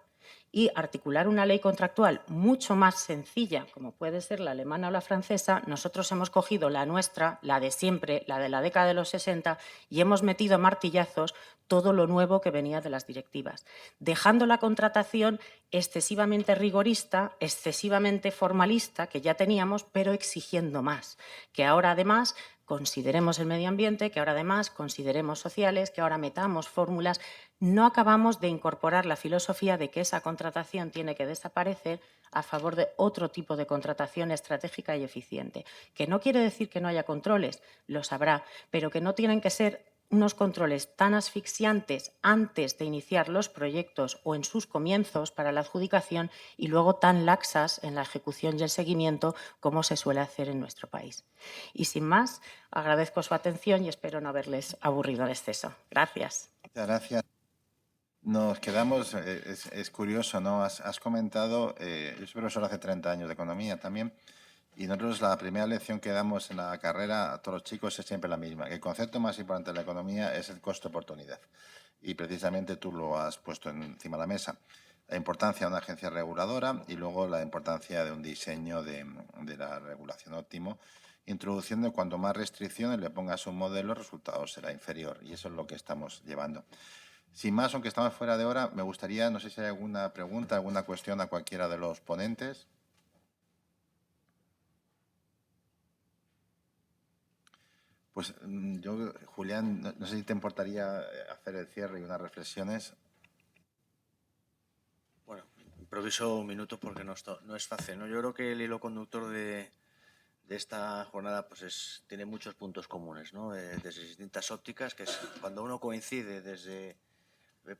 y articular una ley contractual mucho más sencilla, como puede ser la alemana o la francesa, nosotros hemos cogido la nuestra, la de siempre, la de la década de los 60, y hemos metido a martillazos todo lo nuevo que venía de las directivas, dejando la contratación excesivamente rigorista, excesivamente formalista, que ya teníamos, pero exigiendo más, que ahora además consideremos el medio ambiente, que ahora además consideremos sociales, que ahora metamos fórmulas. No acabamos de incorporar la filosofía de que esa contratación tiene que desaparecer a favor de otro tipo de contratación estratégica y eficiente, que no quiere decir que no haya controles, los habrá, pero que no tienen que ser unos controles tan asfixiantes antes de iniciar los proyectos o en sus comienzos para la adjudicación y luego tan laxas en la ejecución y el seguimiento como se suele hacer en nuestro país. Y sin más, agradezco su atención y espero no haberles aburrido en exceso. Gracias. Muchas gracias. Nos quedamos, es curioso, ¿no? Has comentado, yo soy profesor hace 30 años de economía también, y nosotros la primera lección que damos en la carrera a todos los chicos es siempre la misma, que el concepto más importante de la economía es el coste-oportunidad. Y precisamente tú lo has puesto encima de la mesa. La importancia de una agencia reguladora y luego la importancia de un diseño de la regulación óptimo, introduciendo cuanto más restricciones le pongas a un modelo, el resultado será inferior. Y eso es lo que estamos llevando. Sin más, aunque estamos fuera de hora, me gustaría, no sé si hay alguna pregunta, alguna cuestión a cualquiera de los ponentes. Pues yo, Julián, no sé si te importaría hacer el cierre y unas reflexiones. Bueno, improviso un minuto porque no es fácil, ¿no? Yo creo que el hilo conductor de esta jornada pues tiene muchos puntos comunes, ¿no? Desde distintas ópticas, que es cuando uno coincide desde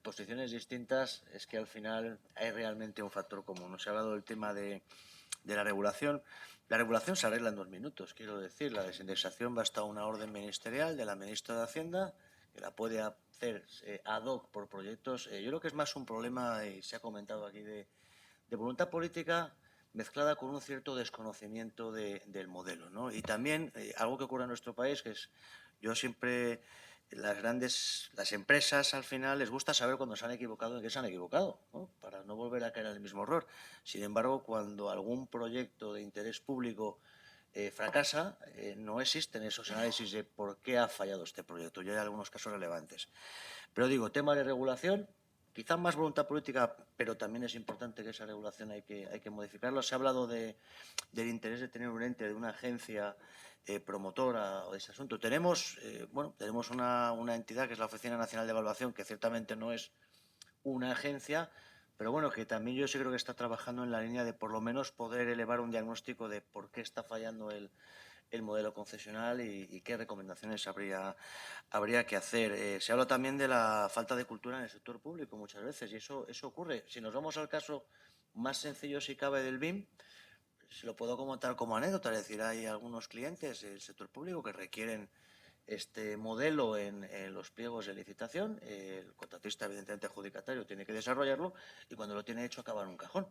posiciones distintas, es que al final hay realmente un factor común. Nos ha hablado del tema de la regulación. La regulación se arregla en 2 minutos, quiero decir. La desindexación basta una orden ministerial de la ministra de Hacienda, que la puede hacer ad hoc por proyectos. Yo creo que es más un problema, y se ha comentado aquí, de voluntad política mezclada con un cierto desconocimiento del modelo, ¿no? Y también algo que ocurre en nuestro país, que es, yo siempre, las empresas al final les gusta saber cuando se han equivocado, en qué se han equivocado, ¿no? Para no volver a caer en el mismo error. Sin embargo, cuando algún proyecto de interés público fracasa, no existen esos análisis de por qué ha fallado este proyecto. Ya hay algunos casos relevantes. Pero digo, tema de regulación, quizá más voluntad política, pero también es importante que esa regulación hay que modificarlo. Se ha hablado del interés de tener un ente, de una agencia promotora de ese asunto. Tenemos una entidad que es la Oficina Nacional de Evaluación, que ciertamente no es una agencia, pero bueno, que también yo sí creo que está trabajando en la línea de por lo menos poder elevar un diagnóstico de por qué está fallando el el modelo concesional y qué recomendaciones habría que hacer. Se habla también de la falta de cultura en el sector público muchas veces y eso ocurre. Si nos vamos al caso más sencillo, si cabe, del BIM, se lo puedo comentar como anécdota, es decir, hay algunos clientes del sector público que requieren este modelo en los pliegos de licitación. El contratista, evidentemente adjudicatario, tiene que desarrollarlo y cuando lo tiene hecho acaba en un cajón,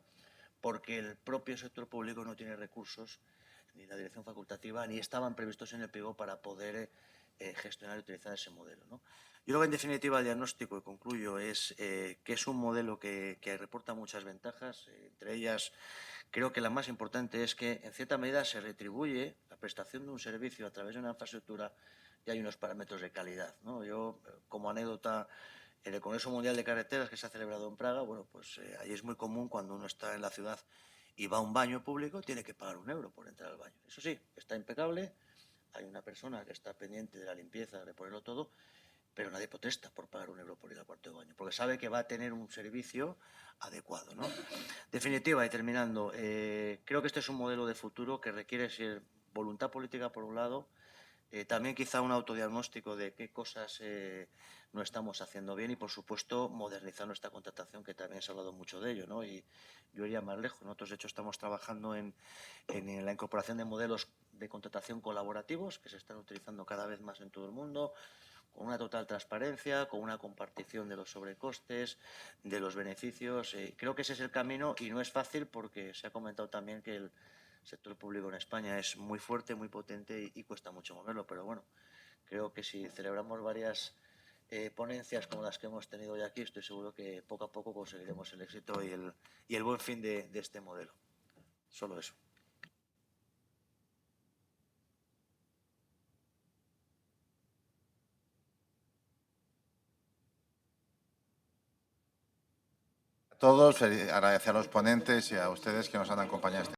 porque el propio sector público no tiene recursos, ni la dirección facultativa, ni estaban previstos en el pliego para poder gestionar y utilizar ese modelo, ¿no? Yo creo que, en definitiva, el diagnóstico, y concluyo, es que es un modelo que reporta muchas ventajas. Entre ellas, creo que la más importante es que, en cierta medida, se retribuye la prestación de un servicio a través de una infraestructura y hay unos parámetros de calidad, ¿no? Yo, como anécdota, en el Congreso Mundial de Carreteras que se ha celebrado en Praga, bueno, pues ahí es muy común cuando uno está en la ciudad y va a un baño público, tiene que pagar €1 por entrar al baño. Eso sí, está impecable, hay una persona que está pendiente de la limpieza, de ponerlo todo, pero nadie protesta por pagar €1 por ir al cuarto de baño, porque sabe que va a tener un servicio adecuado, ¿no? Definitiva, y terminando, creo que este es un modelo de futuro que requiere ser voluntad política por un lado, también quizá un autodiagnóstico de qué cosas no estamos haciendo bien y, por supuesto, modernizar nuestra contratación, que también se ha hablado mucho de ello, ¿no? Y yo iría más lejos. Nosotros, de hecho, estamos trabajando en la incorporación de modelos de contratación colaborativos que se están utilizando cada vez más en todo el mundo, con una total transparencia, con una compartición de los sobrecostes, de los beneficios. Creo que ese es el camino y no es fácil porque se ha comentado también que el sector público en España es muy fuerte, muy potente y cuesta mucho moverlo, pero bueno, creo que si celebramos varias ponencias como las que hemos tenido hoy aquí, estoy seguro que poco a poco conseguiremos el éxito y el buen fin de este modelo. Solo eso. A todos, agradecer a los ponentes y a ustedes que nos han acompañado.